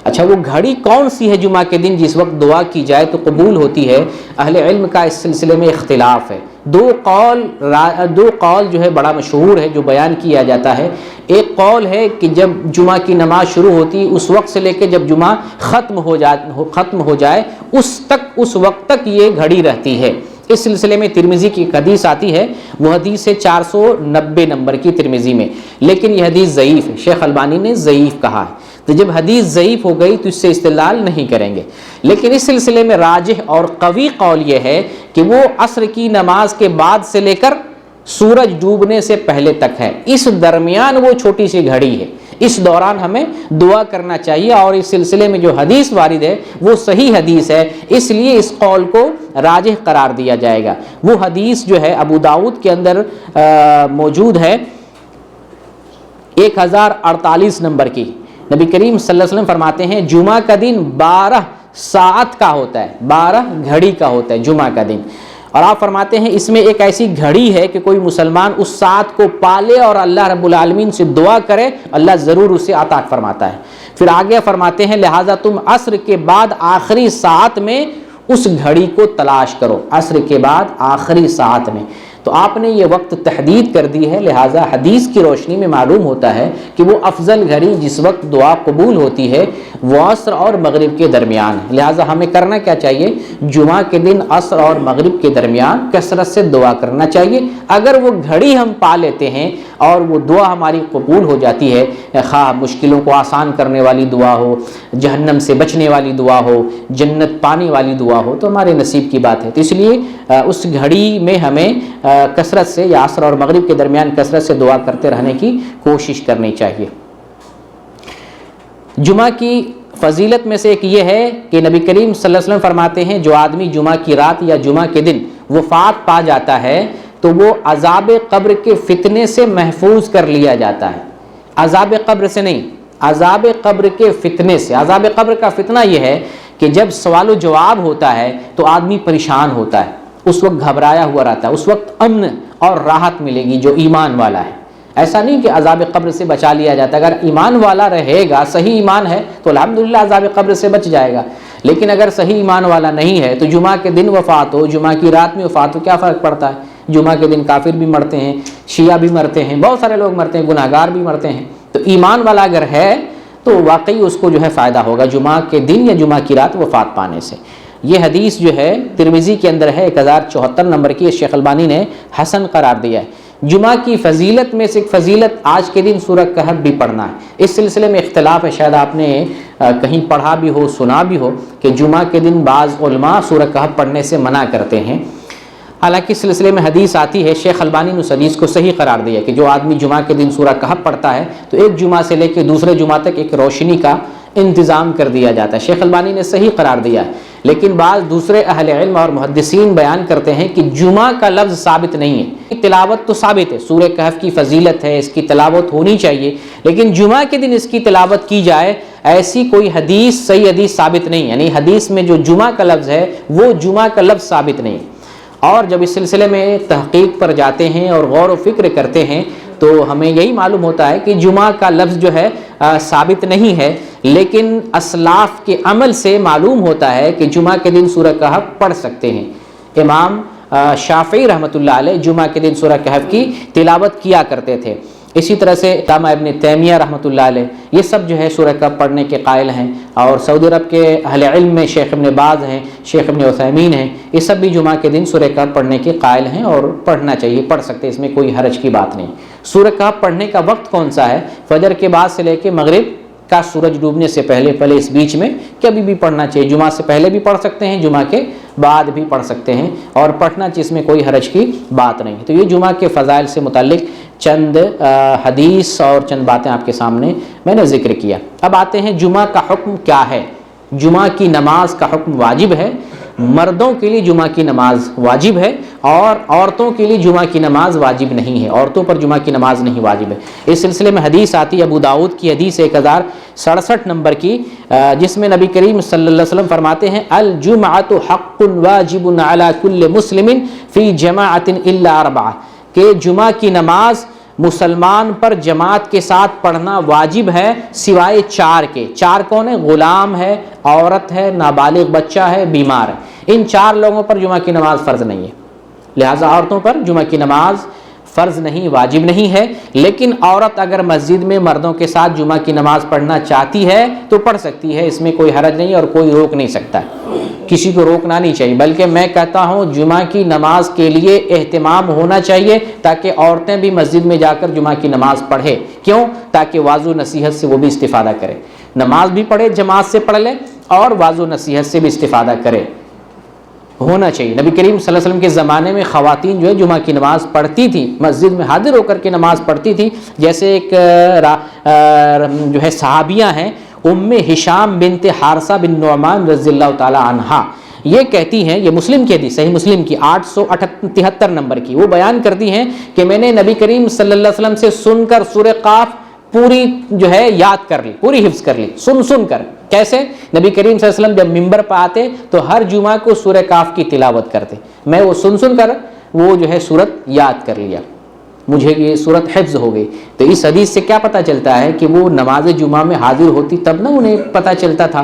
اچھا، وہ گھڑی کون سی ہے جمعہ کے دن جس وقت دعا کی جائے تو قبول ہوتی ہے؟ اہل علم کا اس سلسلے میں اختلاف ہے۔ دو قول جو ہے بڑا مشہور ہے جو بیان کیا جاتا ہے۔ ایک قول ہے کہ جب جمعہ کی نماز شروع ہوتی اس وقت سے لے کے جب جمعہ ختم ہو جائے اس وقت تک یہ گھڑی رہتی ہے۔ اس سلسلے میں ترمذی کی ایک حدیث آتی ہے، وہ حدیث ہے 490 نمبر کی ترمذی میں، لیکن یہ حدیث ضعیف ہے، شیخ البانی نے ضعیف کہا ہے۔ تو جب حدیث ضعیف ہو گئی تو اس سے استدلال نہیں کریں گے، لیکن اس سلسلے میں راجح اور قوی قول یہ ہے کہ وہ عصر کی نماز کے بعد سے لے کر سورج ڈوبنے سے پہلے تک ہے، اس درمیان وہ چھوٹی سی گھڑی ہے، اس دوران ہمیں دعا کرنا چاہیے۔ اور اس سلسلے میں جو حدیث وارد ہے وہ صحیح حدیث ہے، اس لیے اس قول کو راجح قرار دیا جائے گا۔ وہ حدیث جو ہے ابو داؤد کے اندر موجود ہے 1048 نمبر کی۔ نبی کریم صلی اللہ علیہ وسلم فرماتے ہیں جمعہ کا دن 12 ساعت کا ہوتا ہے، 12 گھڑی کا ہوتا ہے جمعہ کا دن۔ اور آپ فرماتے ہیں اس میں ایک ایسی گھڑی ہے کہ کوئی مسلمان اس ساعت کو پالے اور اللہ رب العالمین سے دعا کرے، اللہ ضرور اسے عطا فرماتا ہے۔ پھر آگے فرماتے ہیں لہٰذا تم عصر کے بعد آخری ساعت میں اس گھڑی کو تلاش کرو، عصر کے بعد آخری ساعت میں۔ تو آپ نے یہ وقت تحدید کر دی ہے، لہٰذا حدیث کی روشنی میں معلوم ہوتا ہے کہ وہ افضل گھڑی جس وقت دعا قبول ہوتی ہے وہ عصر اور مغرب کے درمیان ہے۔ لہٰذا ہمیں کرنا کیا چاہیے؟ جمعہ کے دن عصر اور مغرب کے درمیان کثرت سے دعا کرنا چاہیے۔ اگر وہ گھڑی ہم پا لیتے ہیں اور وہ دعا ہماری قبول ہو جاتی ہے، خواہ مشکلوں کو آسان کرنے والی دعا ہو، جہنم سے بچنے والی دعا ہو، جنت پانے والی دعا ہو، تو ہمارے نصیب کی بات ہے۔ تو اس لیے اس گھڑی میں ہمیں کثرت سے یا عصر اور مغرب کے درمیان کثرت سے دعا کرتے رہنے کی کوشش کرنی چاہیے۔ جمعہ کی فضیلت میں سے ایک یہ ہے کہ نبی کریم صلی اللہ علیہ وسلم فرماتے ہیں جو آدمی جمعہ کی رات یا جمعہ کے دن وفات پا جاتا ہے تو وہ عذاب قبر کے فتنے سے محفوظ کر لیا جاتا ہے، عذاب قبر سے نہیں، عذاب قبر کے فتنے سے۔ عذاب قبر کا فتنہ یہ ہے کہ جب سوال و جواب ہوتا ہے تو آدمی پریشان ہوتا ہے، اس وقت گھبرایا ہوا رہتا ہے، اس وقت امن اور راحت ملے گی جو ایمان والا ہے۔ ایسا نہیں کہ عذاب قبر سے بچا لیا جاتا ہے، اگر ایمان والا رہے گا، صحیح ایمان ہے تو الحمدللہ عذاب قبر سے بچ جائے گا، لیکن اگر صحیح ایمان والا نہیں ہے تو جمعہ کے دن وفات ہو، جمعہ کی رات میں وفات ہو، کیا فرق پڑتا ہے؟ جمعہ کے دن کافر بھی مرتے ہیں، شیعہ بھی مرتے ہیں، بہت سارے لوگ مرتے ہیں، گناہگار بھی مرتے ہیں۔ تو ایمان والا اگر ہے تو واقعی اس کو جو ہے فائدہ ہوگا جمعہ کے دن یا جمعہ کی رات وفات پانے سے۔ یہ حدیث جو ہے ترمذی کے اندر ہے 1074 نمبر کی، شیخ البانی نے حسن قرار دیا ہے۔ جمعہ کی فضیلت میں سے ایک فضیلت آج کے دن سورہ کہف بھی پڑھنا ہے۔ اس سلسلے میں اختلاف ہے، شاید آپ نے کہیں پڑھا بھی ہو، سنا بھی ہو کہ جمعہ کے دن بعض علماء سورہ کہف پڑھنے سے منع کرتے ہیں، حالانکہ اس سلسلے میں حدیث آتی ہے، شیخ البانی نے اس حدیث کو صحیح قرار دیا کہ جو آدمی جمعہ کے دن سورہ کہف پڑھتا ہے تو ایک جمعہ سے لے کے دوسرے جمعہ تک ایک روشنی کا انتظام کر دیا جاتا ہے۔ شیخ البانی نے صحیح قرار دیا ہے، لیکن بعض دوسرے اہل علم اور محدثین بیان کرتے ہیں کہ جمعہ کا لفظ ثابت نہیں ہے۔ تلاوت تو ثابت ہے، سورہ کہف کی فضیلت ہے، اس کی تلاوت ہونی چاہیے، لیکن جمعہ کے دن اس کی تلاوت کی جائے ایسی کوئی حدیث، صحیح حدیث ثابت نہیں، یعنی حدیث میں جو جمعہ کا لفظ ہے وہ جمعہ کا لفظ ثابت نہیں۔ اور جب اس سلسلے میں تحقیق پر جاتے ہیں اور غور و فکر کرتے ہیں تو ہمیں یہی معلوم ہوتا ہے کہ جمعہ کا لفظ جو ہے ثابت نہیں ہے، لیکن اسلاف کے عمل سے معلوم ہوتا ہے کہ جمعہ کے دن سورہ کہف پڑھ سکتے ہیں۔ امام شافعی رحمۃ اللہ علیہ جمعہ کے دن سورہ کہف کی تلاوت کیا کرتے تھے۔ اسی طرح سے علامہ ابن تیمیہ رحمۃ اللہ علیہ یہ سب جو ہے سورہ کہف پڑھنے کے قائل ہیں، اور سعودی عرب کے اہل علم میں شیخ ابن باز ہیں، شیخ ابن عثیمین ہیں، یہ سب بھی جمعہ کے دن سورہ کہف پڑھنے کے قائل ہیں اور پڑھنا چاہیے، پڑھ سکتے، اس میں کوئی حرج کی بات نہیں۔ سورہ کہف پڑھنے کا وقت کون سا ہے؟ فجر کے بعد سے لے کے مغرب کا سورج ڈوبنے سے پہلے اس بیچ میں کبھی بھی پڑھنا چاہیے۔ جمعہ سے پہلے بھی پڑھ سکتے ہیں، جمعہ کے بعد بھی پڑھ سکتے ہیں، اور پڑھنا چاہیے، اس میں کوئی حرج کی بات نہیں۔ تو یہ جمعہ کے فضائل سے متعلق چند حدیث اور چند باتیں آپ کے سامنے میں نے ذکر کیا۔ اب آتے ہیں جمعہ کا حکم کیا ہے۔ جمعہ کی نماز کا حکم واجب ہے، مردوں کے لیے جمعہ کی نماز واجب ہے، اور عورتوں کے لیے جمعہ کی نماز واجب نہیں ہے، عورتوں پر جمعہ کی نماز نہیں واجب ہے۔ اس سلسلے میں حدیث آتی ہے ابو داؤد کی حدیث 1067 نمبر کی، جس میں نبی کریم صلی اللہ علیہ وسلم فرماتے ہیں الجمعۃ حق واجب علی کل مسلم فی جماعۃ الا اربعہ، کہ جمعہ کی نماز مسلمان پر جماعت کے ساتھ پڑھنا واجب ہے سوائے چار کے۔ چار کون ہے؟ غلام ہے، عورت ہے، نابالغ بچہ ہے، بیمار ہے۔ ان چار لوگوں پر جمعہ کی نماز فرض نہیں ہے، لہٰذا عورتوں پر جمعہ کی نماز فرض نہیں، واجب نہیں ہے۔ لیکن عورت اگر مسجد میں مردوں کے ساتھ جمعہ کی نماز پڑھنا چاہتی ہے تو پڑھ سکتی ہے، اس میں کوئی حرج نہیں اور کوئی روک نہیں سکتا ہے، کسی کو روکنا نہیں چاہیے۔ بلکہ میں کہتا ہوں جمعہ کی نماز کے لیے اہتمام ہونا چاہیے تاکہ عورتیں بھی مسجد میں جا کر جمعہ کی نماز پڑھے۔ کیوں؟ تاکہ واعظ و نصیحت سے وہ بھی استفادہ کرے، نماز بھی پڑھے، جماعت سے پڑھ لے، اور واعظ و نصیحت سے بھی استفادہ کرے، ہونا چاہیے۔ نبی کریم صلی اللہ علیہ وسلم کے زمانے میں خواتین جو ہے جمعہ کی نماز پڑھتی تھی، مسجد میں حاضر ہو کر کے نماز پڑھتی تھی۔ جیسے ایک جو ہے صحابیہ ہیں ام ہشام بنت حارثہ بن نعمان رضی اللہ تعالی عنہا، یہ کہتی ہیں، یہ مسلم کی حدیث، صحیح مسلم کی 873 نمبر کی، وہ بیان کرتی ہیں کہ میں نے نبی کریم صلی اللہ علیہ وسلم سے سن کر سورہ قاف پوری جو ہے یاد کر لی، پوری حفظ کر لی، سن کر۔ کیسے؟ نبی کریم صلی اللہ علیہ وسلم جب منبر پہ آتے تو ہر جمعہ کو سورہ کاف کی تلاوت کرتے، میں وہ سن کر وہ جو ہے سورت یاد کر لیا، مجھے یہ سورت حفظ ہو گئی۔ تو اس حدیث سے کیا پتہ چلتا ہے کہ وہ نماز جمعہ میں حاضر ہوتی تب نہ انہیں پتہ چلتا تھا،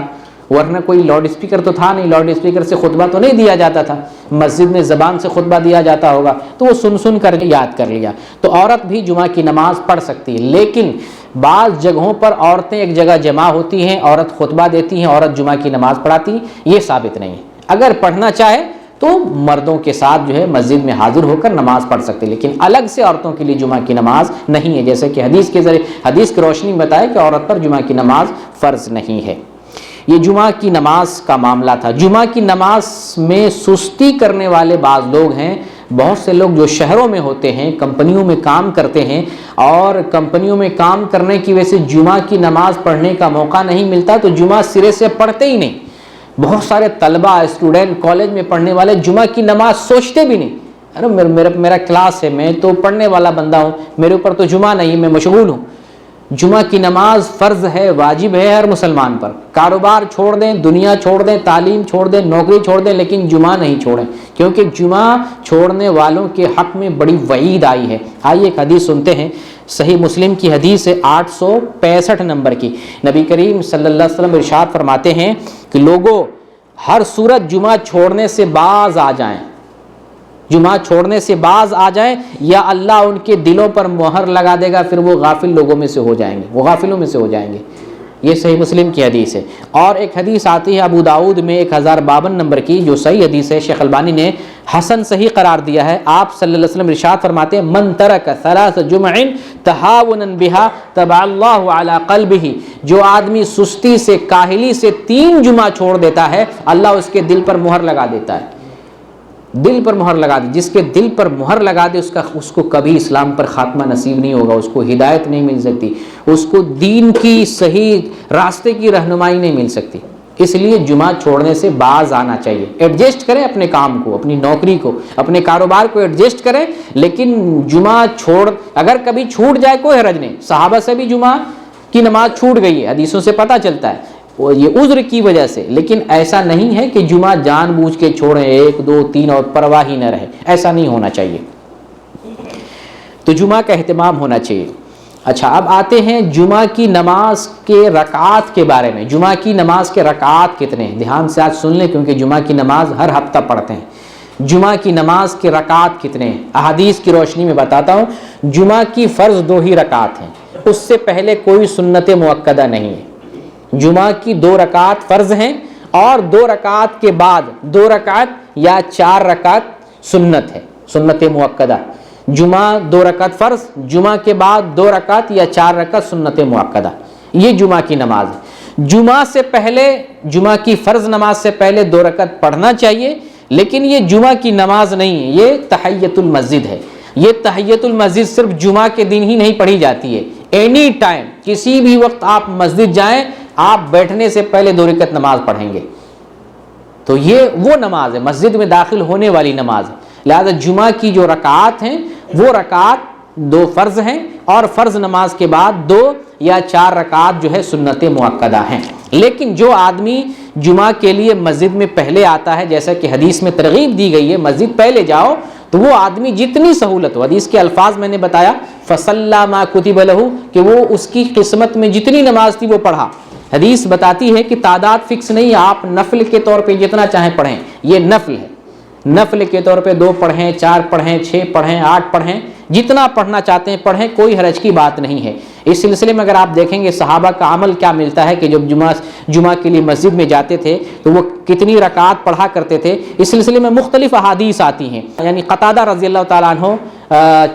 ورنہ کوئی لاؤڈ اسپیکر تو تھا نہیں، لاؤڈ اسپیکر سے خطبہ تو نہیں دیا جاتا تھا، مسجد میں زبان سے خطبہ دیا جاتا ہوگا، تو وہ سن کر یاد کر لیا۔ تو عورت بھی جمعہ کی نماز پڑھ سکتی ہے، لیکن بعض جگہوں پر عورتیں ایک جگہ جمع ہوتی ہیں، عورت خطبہ دیتی ہیں، عورت جمعہ کی نماز پڑھاتی ہیں، یہ ثابت نہیں ہے۔ اگر پڑھنا چاہے تو مردوں کے ساتھ جو ہے مسجد میں حاضر ہو کر نماز پڑھ سکتے، لیکن الگ سے عورتوں کے لیے جمعہ کی نماز نہیں ہے، جیسے کہ حدیث کے ذریعے حدیث کی روشنی میں بتایا کہ عورت پر جمعہ کی نماز فرض نہیں ہے۔ یہ جمعہ کی نماز کا معاملہ تھا۔ جمعہ کی نماز میں سستی کرنے والے بعض لوگ ہیں، بہت سے لوگ جو شہروں میں ہوتے ہیں، کمپنیوں میں کام کرتے ہیں، اور کمپنیوں میں کام کرنے کی وجہ سے جمعہ کی نماز پڑھنے کا موقع نہیں ملتا تو جمعہ سرے سے پڑھتے ہی نہیں۔ بہت سارے طلبہ، اسٹوڈنٹ کالج میں پڑھنے والے جمعہ کی نماز سوچتے بھی نہیں، ارے میرا کلاس ہے، میں تو پڑھنے والا بندہ ہوں، میرے اوپر تو جمعہ نہیں، میں مشغول ہوں۔ جمعہ کی نماز فرض ہے، واجب ہے ہر مسلمان پر۔ کاروبار چھوڑ دیں، دنیا چھوڑ دیں، تعلیم چھوڑ دیں، نوکری چھوڑ دیں، لیکن جمعہ نہیں چھوڑیں، کیونکہ جمعہ چھوڑنے والوں کے حق میں بڑی وعید آئی ہے۔ آئیے ایک حدیث سنتے ہیں، صحیح مسلم کی حدیث ہے 865 نمبر کی۔ نبی کریم صلی اللہ علیہ وسلم ارشاد فرماتے ہیں کہ لوگوں، ہر صورت جمعہ چھوڑنے سے باز آ جائیں، جمعہ چھوڑنے سے باز آ جائیں، یا اللہ ان کے دلوں پر مہر لگا دے گا، پھر وہ غافل لوگوں میں سے ہو جائیں گے، وہ غافلوں میں سے ہو جائیں گے۔ یہ صحیح مسلم کی حدیث ہے۔ اور ایک حدیث آتی ہے ابو داؤد میں 1052 نمبر کی، جو صحیح حدیث ہے، شیخ البانی نے حسن صحیح قرار دیا ہے۔ آپ صلی اللہ علیہ وسلم ارشاد فرماتے ہیں من ترک ثلاث جمع تہاونا بها طبع اللہ علی قلبہ، جو آدمی سستی سے، کاہلی سے 3 جمعہ چھوڑ دیتا ہے، اللہ اس کے دل پر مہر لگا دیتا ہے۔ دل پر مہر لگا دے. جس کے دل پر مہر لگا دے اس کو کبھی اسلام پر خاتمہ نصیب نہیں ہوگا, اس کو ہدایت نہیں مل سکتی, اس کو دین کی صحیح راستے کی رہنمائی نہیں مل سکتی. اس لیے جمعہ چھوڑنے سے باز آنا چاہیے. ایڈجسٹ کریں اپنے کام کو, اپنی نوکری کو, اپنے کاروبار کو ایڈجسٹ کریں, لیکن جمعہ اگر کبھی چھوٹ جائے کوئی حرج نہیں. صحابہ سے بھی جمعہ کی نماز چھوٹ گئی ہے, حدیثوں سے پتہ چلتا ہے, یہ عذر کی وجہ سے. لیکن ایسا نہیں ہے کہ جمعہ جان بوجھ کے چھوڑیں, 1 2 3 اور پرواہ ہی نہ رہے, ایسا نہیں ہونا چاہیے. تو جمعہ کا اہتمام ہونا چاہیے. اچھا, اب آتے ہیں جمعہ کی نماز کے رکعات کے بارے میں. جمعہ کی نماز کے رکعات کتنے ہیں؟ دھیان سے آج سن لیں, کیونکہ جمعہ کی نماز ہر ہفتہ پڑھتے ہیں. جمعہ کی نماز کے رکعات کتنے ہیں؟ احادیث کی روشنی میں بتاتا ہوں. جمعہ کی فرض 2 ہی رکعات ہیں, اس سے پہلے کوئی سنت مؤکدہ نہیں ہے. جمعہ کی 2 رکعات فرض ہیں, اور 2 رکعات کے بعد 2 رکعت یا 4 رکعت سنت ہے, سنت مؤکدہ. جمعہ 2 رکعت فرض, جمعہ کے بعد 2 رکعت یا 4 رکعت سنت مؤکدہ. یہ جمعہ کی نماز ہے. جمعہ سے پہلے, جمعہ کی فرض نماز سے پہلے 2 رکعت پڑھنا چاہیے, لیکن یہ جمعہ کی نماز نہیں ہے, یہ تحیۃ المسجد ہے. یہ تحیۃ المسجد صرف جمعہ کے دن ہی نہیں پڑھی جاتی ہے, اینی ٹائم, کسی بھی وقت آپ مسجد جائیں, آپ بیٹھنے سے پہلے 2 رکعت نماز پڑھیں گے. تو یہ وہ نماز ہے, مسجد میں داخل ہونے والی نماز ہے. لہذا جمعہ کی جو رکعات ہیں وہ رکعات 2 فرض ہیں, اور فرض نماز کے بعد 2 یا 4 رکعات جو ہے سنت مؤکدہ ہیں. لیکن جو آدمی جمعہ کے لیے مسجد میں پہلے آتا ہے, جیسا کہ حدیث میں ترغیب دی گئی ہے مسجد پہلے جاؤ, تو وہ آدمی جتنی سہولت ہو, حدیث کے الفاظ میں نے بتایا فصلی ما کتب لہ, کہ وہ اس کی قسمت میں جتنی نماز تھی وہ پڑھا. حدیث بتاتی ہے کہ تعداد فکس نہیں, آپ نفل کے طور پہ جتنا چاہیں پڑھیں, یہ نفل ہے. نفل کے طور پہ 2 پڑھیں, 4 پڑھیں, 6 پڑھیں, 8 پڑھیں, جتنا پڑھنا چاہتے ہیں پڑھیں, کوئی حرج کی بات نہیں ہے. اس سلسلے میں اگر آپ دیکھیں گے صحابہ کا عمل کیا ملتا ہے کہ جب جمعہ کے لیے مسجد میں جاتے تھے تو وہ کتنی رکعات پڑھا کرتے تھے. اس سلسلے میں مختلف احادیث آتی ہیں. یعنی قتادہ رضی اللہ تعالیٰ عنہ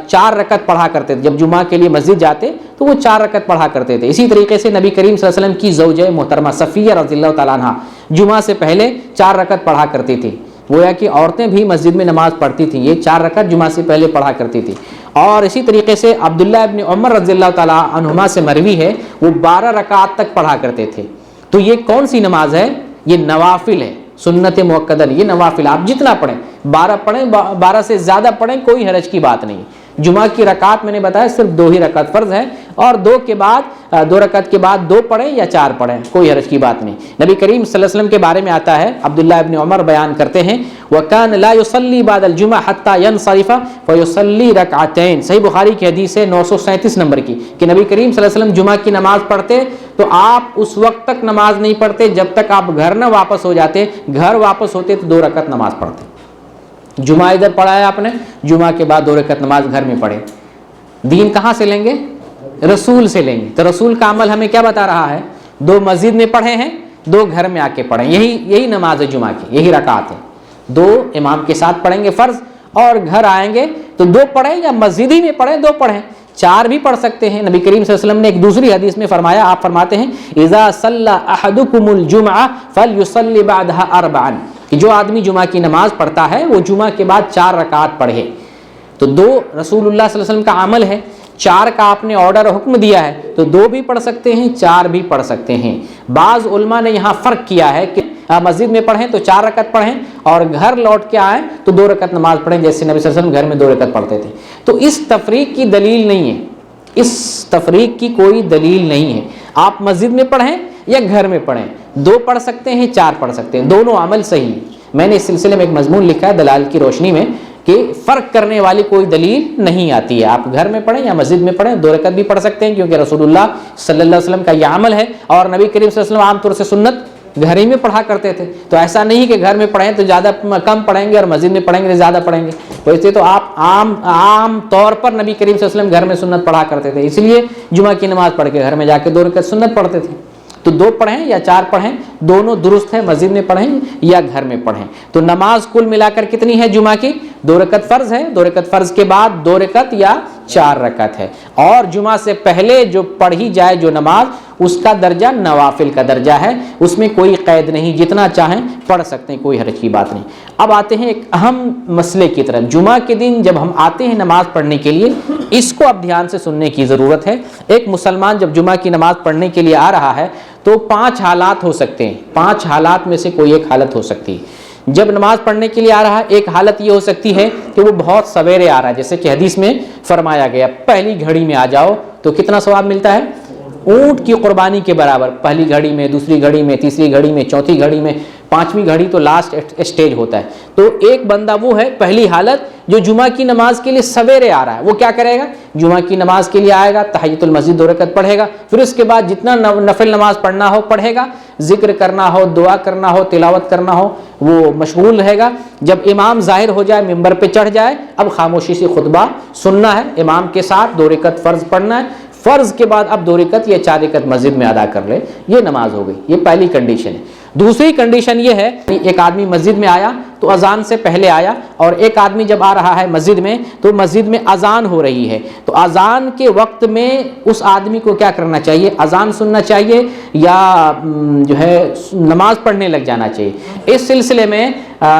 4 رکعت پڑھا کرتے تھے, جب جمعہ کے لیے مسجد جاتے تو وہ 4 رکعت پڑھا کرتے تھے. اسی طریقے سے نبی کریم صلی اللہ علیہ وسلم کی زوجہ محترمہ صفیہ رضی اللہ تعالیٰ عنہ جمعہ سے پہلے 4 رکعت پڑھا کرتی تھی. گویا کہ عورتیں بھی مسجد میں نماز پڑھتی تھیں, یہ 4 رکعت جمعہ سے پہلے پڑھا کرتی تھی. اور اسی طریقے سے عبداللہ ابن عمر رضی اللہ تعالیٰ عنہما سے مروی ہے, وہ 12 رکعات تک پڑھا کرتے تھے. تو یہ کون سی نماز ہے؟ یہ نوافل ہے, سنت مؤکدہ نہیں, یہ نوافل. آپ جتنا پڑھیں, 12 پڑھیں, 12 سے زیادہ پڑھیں, کوئی حرج کی بات نہیں. جمعہ کی رکعت میں نے بتایا صرف 2 ہی رکعت فرض ہے, اور 2 رکعت کے بعد 2 پڑھیں یا 4 پڑھیں, کوئی حرج کی بات نہیں. نبی کریم صلی اللہ علیہ وسلم کے بارے میں آتا ہے, عبداللہ ابن عمر بیان کرتے ہیں, وَكَانَ لَا يُصَلِّي بَعْدَ الْجُمْعَةِ حَتَّى يَنْصَرِفَ فَيُصَلِّي رَكْعَتَيْنِ. صحیح بخاری کی حدیث ہے 937 نمبر کی, کہ نبی کریم صلی اللہ علیہ وسلم جمعہ کی نماز پڑھتے تو آپ اس وقت تک نماز نہیں پڑھتے جب تک آپ گھر نہ واپس ہو جاتے. گھر واپس ہوتے تو 2 رکعت نماز پڑھتے. جمعہ ادھر پڑھا ہے آپ نے, جمعہ کے بعد 2 رکعت نماز گھر میں پڑھے. دین کہاں سے لیں گے؟ رسول سے لیں گے. تو رسول کا عمل ہمیں کیا بتا رہا ہے؟ 2 مسجد میں پڑھے ہیں, 2 گھر میں آ کے پڑھیں. یہی نماز ہے جمعہ کی, یہی رکعت ہے. 2 امام کے ساتھ پڑھیں گے فرض, اور گھر آئیں گے تو 2 پڑھیں, یا مسجد ہی میں پڑھیں 2 پڑھیں, 4 بھی پڑھ سکتے ہیں. نبی کریم صلی اللہ علیہ وسلم نے ایک دوسری حدیث میں فرمایا, آپ فرماتے ہیں اذا صلی احدکم الجمعہ فلیصلی بعدها 4, کہ جو آدمی جمعہ کی نماز پڑھتا ہے وہ جمعہ کے بعد 4 رکعات پڑھے. تو 2 رسول اللہ صلی اللہ علیہ وسلم کا عمل ہے, 4 کا آپ نے آرڈر حکم دیا ہے, تو 2 بھی پڑھ سکتے ہیں, 4 بھی پڑھ سکتے ہیں. بعض علماء نے یہاں فرق کیا ہے کہ مسجد میں پڑھیں تو 4 رکعت پڑھیں, اور گھر لوٹ کے آئیں تو 2 رکعت نماز پڑھیں, جیسے نبی صلی اللہ علیہ وسلم گھر میں 2 رکعت پڑھتے تھے. تو اس تفریق کی دلیل نہیں ہے, اس تفریق کی کوئی دلیل نہیں ہے. آپ مسجد میں پڑھیں یا گھر میں پڑھیں, 2 پڑھ سکتے ہیں, 4 پڑھ سکتے ہیں, دونوں عمل صحیح ہے. میں نے اس سلسلے میں ایک مضمون لکھا ہے دلائل کی روشنی میں, کہ فرق کرنے والی کوئی دلیل نہیں آتی ہے. آپ گھر میں پڑھیں یا مسجد میں پڑھیں, 2 رکعت بھی پڑھ سکتے ہیں, کیونکہ رسول اللہ صلی اللہ علیہ وسلم کا یہ عمل ہے. اور نبی کریم صلی اللہ علیہ وسلم عام طور سے سنت گھر ہی میں پڑھا کرتے تھے. تو ایسا نہیں کہ گھر میں پڑھیں تو زیادہ کم پڑھیں گے, اور مسجد میں پڑھیں گے تو زیادہ پڑھیں گے. ویسے تو آپ عام طور پر نبی کریم صلی اللہ علیہ وسلم گھر میں سنت پڑھا کرتے تھے, اس لیے جمعہ کی نماز پڑھ کے گھر میں جا کے 2 رکعت سنت پڑھتے تھے. تو 2 پڑھیں یا 4 پڑھیں, دونوں درست ہے, مسجد میں پڑھیں یا گھر میں پڑھیں. تو نماز کل ملا کر کتنی ہے جمعہ کی؟ 2 رکعت فرض ہے، 2 رکعت فرض کے بعد 2 رکعت یا 4 رکعت ہے، اور جمعہ سے پہلے جو پڑھی جائے جو نماز اس کا درجہ نوافل کا درجہ ہے، اس میں کوئی قید نہیں، جتنا چاہیں پڑھ سکتے ہیں، کوئی حرج کی بات نہیں۔ اب آتے ہیں ایک اہم مسئلے کی طرف۔ جمعہ کے دن جب ہم آتے ہیں نماز پڑھنے کے لیے، اس کو اب دھیان سے سننے کی ضرورت ہے۔ ایک مسلمان جب جمعہ کی نماز پڑھنے کے لیے آ رہا ہے تو 5 حالات ہو سکتے ہیں، 5 حالات میں سے کوئی ایک حالت ہو سکتی ہے۔ جب نماز پڑھنے کے لیے آ رہا ہے، ایک حالت یہ ہو سکتی ہے کہ وہ بہت سویرے آ رہا ہے، جیسے کہ حدیث میں فرمایا گیا پہلی گھڑی میں آ جاؤ تو کتنا ثواب ملتا ہے؟ اونٹ کی قربانی کے برابر، پہلی گھڑی میں، دوسری گھڑی میں، تیسری گھڑی میں، چوتھی گھڑی میں، 5ویں گھڑی تو لاسٹ اسٹیج ہوتا ہے۔ تو ایک بندہ وہ ہے پہلی حالت جو جمعہ کی نماز کے لیے سویرے آ رہا ہے، وہ کیا کرے گا؟ جمعہ کی نماز کے لیے آئے گا، تحیۃ المسجد 2 رکعت پڑھے گا، پھر اس کے بعد جتنا نفل نماز پڑھنا ہو پڑھے گا، ذکر کرنا ہو، دعا کرنا ہو، تلاوت کرنا ہو، وہ مشغول رہے گا۔ جب امام ظاہر ہو جائے، ممبر پہ چڑھ جائے، اب خاموشی سے خطبہ سننا ہے، امام کے ساتھ 2 رکعت فرض پڑھنا ہے، فرض کے بعد اب 2 رکعت یا 4 رکعت مسجد میں ادا کر لے، یہ نماز ہو گئی۔ یہ پہلی کنڈیشن ہے۔ دوسری کنڈیشن یہ ہے، ایک آدمی مسجد میں آیا تو اذان سے پہلے آیا، اور ایک آدمی جب آ رہا ہے مسجد میں تو مسجد میں اذان ہو رہی ہے، تو اذان کے وقت میں اس آدمی کو کیا کرنا چاہیے؟ اذان سننا چاہیے یا جو ہے نماز پڑھنے لگ جانا چاہیے؟ اس سلسلے میں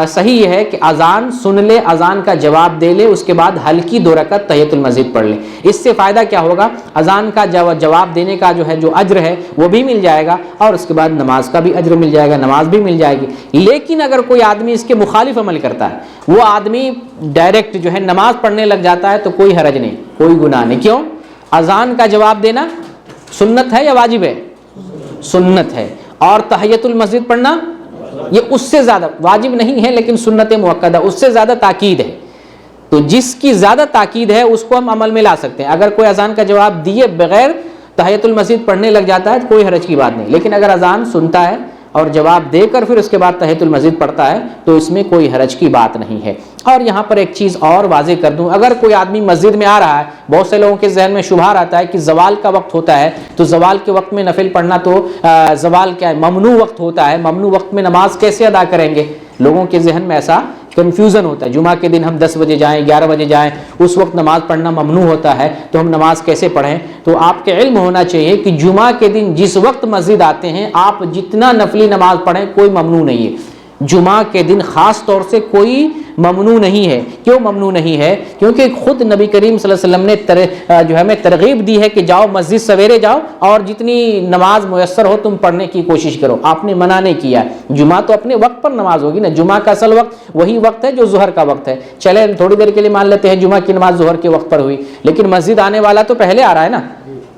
صحیح یہ ہے کہ اذان سن لے، اذان کا جواب دے لے، اس کے بعد ہلکی 2 رکعت تحیۃ المسجد پڑھ لے۔ اس سے فائدہ کیا ہوگا؟ اذان کا جواب دینے کا جو ہے جو اجر ہے وہ بھی مل جائے گا، اور اس کے بعد نماز کا بھی اجر مل جائے گا، نماز بھی مل جائے گی۔ لیکن اگر کوئی آدمی اس کے مخالف عمل کرتا ہے، وہ آدمی ڈائریکٹ جو ہے نماز پڑھنے لگ جاتا ہے، تو کوئی حرج نہیں، کوئی گناہ نہیں۔ کیوں؟ اذان کا جواب دینا سنت ہے یا واجب ہے؟ سنت ہے، اور تحیۃ المسجد پڑھنا یہ اس سے زیادہ واجب نہیں ہے لیکن سنت مؤکدہ، اس سے زیادہ تاکید ہے۔ تو جس کی زیادہ تاکید ہے اس کو ہم عمل میں لا سکتے ہیں۔ اگر کوئی اذان کا جواب دیے بغیر تحیۃ المسجد پڑھنے لگ جاتا ہے تو کوئی حرج کی بات نہیں، لیکن اگر اذان سنتا ہے اور جواب دے کر پھر اس کے بعد تحیۃ المسجد پڑھتا ہے تو اس میں کوئی حرج کی بات نہیں ہے۔ اور یہاں پر ایک چیز اور واضح کر دوں، اگر کوئی آدمی مسجد میں آ رہا ہے، بہت سے لوگوں کے ذہن میں شبہہ آتا ہے کہ زوال کا وقت ہوتا ہے تو زوال کے وقت میں نفل پڑھنا تو زوال کیا ہے؟ ممنوع وقت ہوتا ہے، ممنوع وقت میں نماز کیسے ادا کریں گے؟ لوگوں کے ذہن میں ایسا کنفیوژن ہوتا ہے، جمعہ کے دن ہم 10 بجے جائیں، 11 بجے جائیں، اس وقت نماز پڑھنا ممنوع ہوتا ہے تو ہم نماز کیسے پڑھیں؟ تو آپ کے علم ہونا چاہیے کہ جمعہ کے دن جس وقت مسجد آتے ہیں آپ جتنا نفلی نماز پڑھیں کوئی ممنوع نہیں ہے۔ جمعہ کے دن خاص طور سے کوئی ممنوع نہیں ہے۔ کیوں ممنوع نہیں ہے؟ کیونکہ خود نبی کریم صلی اللہ علیہ وسلم نے جو ہمیں ترغیب دی ہے کہ جاؤ مسجد سویرے جاؤ اور جتنی نماز میسر ہو تم پڑھنے کی کوشش کرو، آپ نے منع نہیں کیا ہے۔ جمعہ تو اپنے وقت پر نماز ہوگی نا، جمعہ کا اصل وقت وہی وقت ہے جو ظہر کا وقت ہے۔ چلے تھوڑی دیر کے لیے مان لیتے ہیں جمعہ کی نماز ظہر کے وقت پر ہوئی، لیکن مسجد آنے والا تو پہلے آ رہا ہے نا،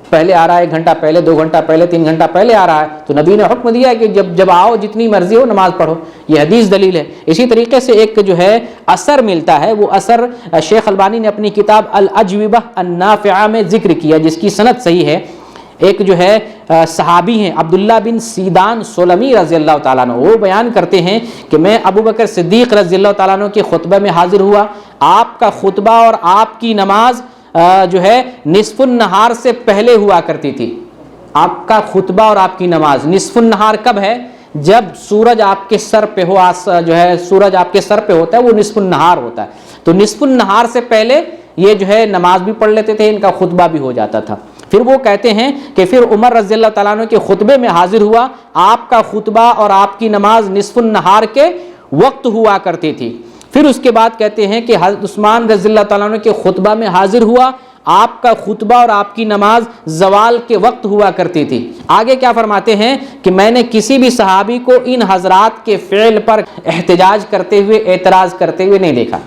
پہلے آ رہا ہے، 1 گھنٹہ پہلے، 2 گھنٹہ پہلے، 3 گھنٹہ پہلے آ رہا ہے، تو نبی نے حکم دیا ہے کہ جب آؤ جتنی مرضی ہو نماز پڑھو، یہ حدیث دلیل ہے۔ اسی طریقے سے ایک جو ہے اثر ملتا ہے، وہ اثر شیخ البانی نے اپنی کتاب الاجوبہ النافعہ میں ذکر کیا جس کی سند صحیح ہے۔ ایک جو ہے صحابی ہیں عبداللہ بن سیدان سلمی رضی اللہ تعالیٰ عنہ، وہ بیان کرتے ہیں کہ میں ابو بکر صدیق رضی اللہ تعالیٰ عنہ کے خطبہ میں حاضر ہوا، آپ کا خطبہ اور آپ کی نماز جو ہے نصف النہار سے پہلے ہوا کرتی تھی۔ آپ کا خطبہ اور آپ کی نماز نصف النہار کب ہے؟ جب سورج آپ کے سر پہ ہو، جو ہے سورج آپ کے سر پہ ہوتا ہے وہ نصف النہار ہوتا ہے، تو نصف النہار سے پہلے یہ جو ہے نماز بھی پڑھ لیتے تھے، ان کا خطبہ بھی ہو جاتا تھا۔ پھر وہ کہتے ہیں کہ پھر عمر رضی اللہ تعالیٰ عنہ کے خطبے میں حاضر ہوا، آپ کا خطبہ اور آپ کی نماز نصف النہار کے وقت ہوا کرتی تھی۔ پھر اس کے بعد کہتے ہیں کہ حضرت عثمان رضی اللہ تعالیٰ عنہ کے خطبہ میں حاضر ہوا، آپ کا خطبہ اور آپ کی نماز زوال کے وقت ہوا کرتی تھی۔ آگے کیا فرماتے ہیں کہ میں نے کسی بھی صحابی کو ان حضرات کے فعل پر احتجاج کرتے ہوئے، اعتراض کرتے ہوئے نہیں دیکھا۔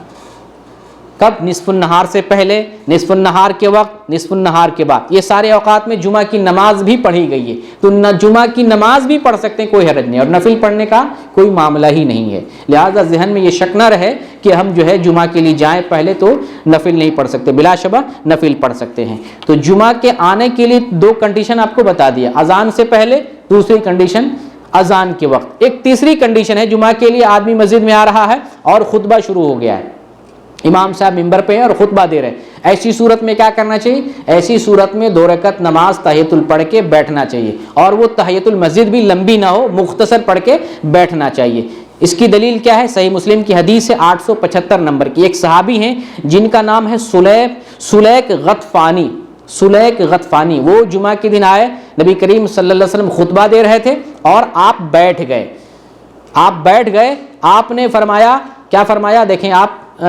کب؟ نصف النہار سے پہلے، نصف النہار کے وقت، نصف النہار کے بعد، یہ سارے اوقات میں جمعہ کی نماز بھی پڑھی گئی ہے، تو جمعہ کی نماز بھی پڑھ سکتے ہیں، کوئی حرج نہیں، اور نفل پڑھنے کا کوئی معاملہ ہی نہیں ہے۔ لہذا ذہن میں یہ شک نہ رہے کہ ہم جو ہے جمعہ کے لیے جائیں پہلے تو نفل نہیں پڑھ سکتے، بلا شبہ نفل پڑھ سکتے ہیں۔ تو جمعہ کے آنے کے لیے 2 کنڈیشن آپ کو بتا دیا، اذان سے پہلے، دوسری کنڈیشن اذان کے وقت۔ ایک تیسری کنڈیشن ہے، جمعہ کے لیے آدمی مسجد میں آ رہا ہے اور خطبہ شروع ہو گیا ہے، امام صاحب ممبر پہ ہیں اور خطبہ دے رہے ہیں، ایسی صورت میں کیا کرنا چاہیے؟ ایسی صورت میں 2 رکعت نماز تحیۃ پڑھ کے بیٹھنا چاہیے، اور وہ تحیۃ المسجد بھی لمبی نہ ہو، مختصر پڑھ کے بیٹھنا چاہیے۔ اس کی دلیل کیا ہے؟ صحیح مسلم کی حدیث ہے 875 نمبر کی. ایک صحابی ہیں جن کا نام ہے سلیک غطفانی. سلیک غطفانی وہ جمعہ کے دن آئے, نبی کریم صلی اللہ علیہ وسلم خطبہ دے رہے تھے اور آپ بیٹھ گئے. آپ نے فرمایا, کیا فرمایا دیکھیں, آپ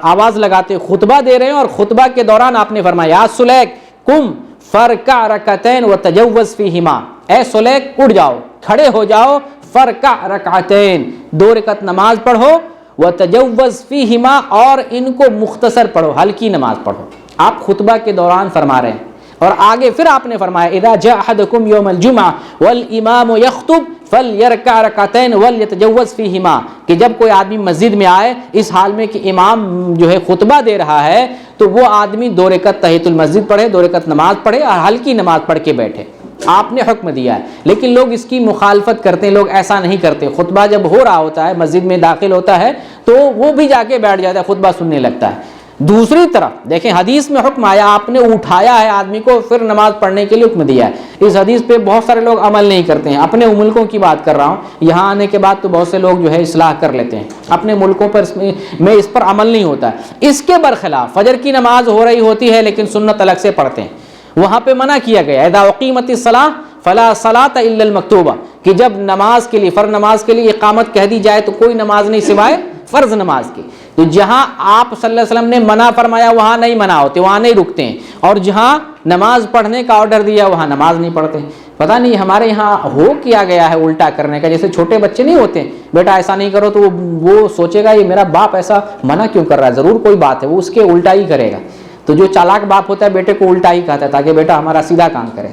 آواز لگاتے خطبہ دے رہے ہیں اور خطبہ کے دوران آپ نے فرمایا سلیک قم فرکع رکعتین وتجوز فیہما, اے سلیک اٹھ جاؤ, کھڑے ہو جاؤ, فرکع رکعتین 2 رکعت نماز پڑھو, وتجوز فیہما اور ان کو مختصر پڑھو, ہلکی نماز پڑھو. آپ خطبہ کے دوران فرما رہے ہیں. اور آگے پھر آپ نے فرمایا اذا جاء احدکم یوم الجمعہ والامام یخطب فلیرکع رکعتین ولیتجوز فیہما, کہ جب کوئی آدمی مسجد میں آئے اس حال میں کہ امام جو ہے خطبہ دے رہا ہے تو وہ آدمی 2 رکعت تحیۃ المسجد پڑھے, 2 رکعت نماز پڑھے اور ہلکی نماز پڑھ کے بیٹھے. آپ نے حکم دیا ہے, لیکن لوگ اس کی مخالفت کرتے ہیں. لوگ ایسا نہیں کرتے. خطبہ جب ہو رہا ہوتا ہے, مسجد میں داخل ہوتا ہے تو وہ بھی جا کے بیٹھ جاتا ہے, خطبہ سننے لگتا ہے. دوسری طرف دیکھیں حدیث میں حکم آیا, آپ نے اٹھایا ہے آدمی کو, پھر نماز پڑھنے کے لیے حکم دیا ہے. اس حدیث پہ بہت سارے لوگ عمل نہیں کرتے ہیں. اپنے ملکوں کی بات کر رہا ہوں, یہاں آنے کے بعد تو بہت سے لوگ جو ہے اصلاح کر لیتے ہیں. اپنے ملکوں پر اس پر عمل نہیں ہوتا ہے. اس کے برخلاف فجر کی نماز ہو رہی ہوتی ہے لیکن سنت الگ سے پڑھتے ہیں. وہاں پہ منع کیا گیا اذا اقیمت الصلاۃ فلا صلاۃ الا المکتوبہ, کہ جب نماز کے لیے, فرض نماز کے لیے اقامت کہہ دی جائے تو کوئی نماز نہیں سوائے فرض نماز کی. تو جہاں آپ صلی اللہ علیہ وسلم نے منع فرمایا وہاں نہیں منع ہوتے, وہاں نہیں رکتے ہیں, اور جہاں نماز پڑھنے کا آرڈر دیا وہاں نماز نہیں پڑھتے. پتہ نہیں ہمارے یہاں ہو کیا گیا ہے الٹا کرنے کا. جیسے چھوٹے بچے نہیں ہوتے, بیٹا ایسا نہیں کرو تو وہ سوچے گا یہ میرا باپ ایسا منع کیوں کر رہا ہے, ضرور کوئی بات ہے, وہ اس کے الٹا ہی کرے گا. تو جو چالاک باپ ہوتا ہے بیٹے کو الٹا ہی کہتا ہے تاکہ بیٹا ہمارا سیدھا کام کرے.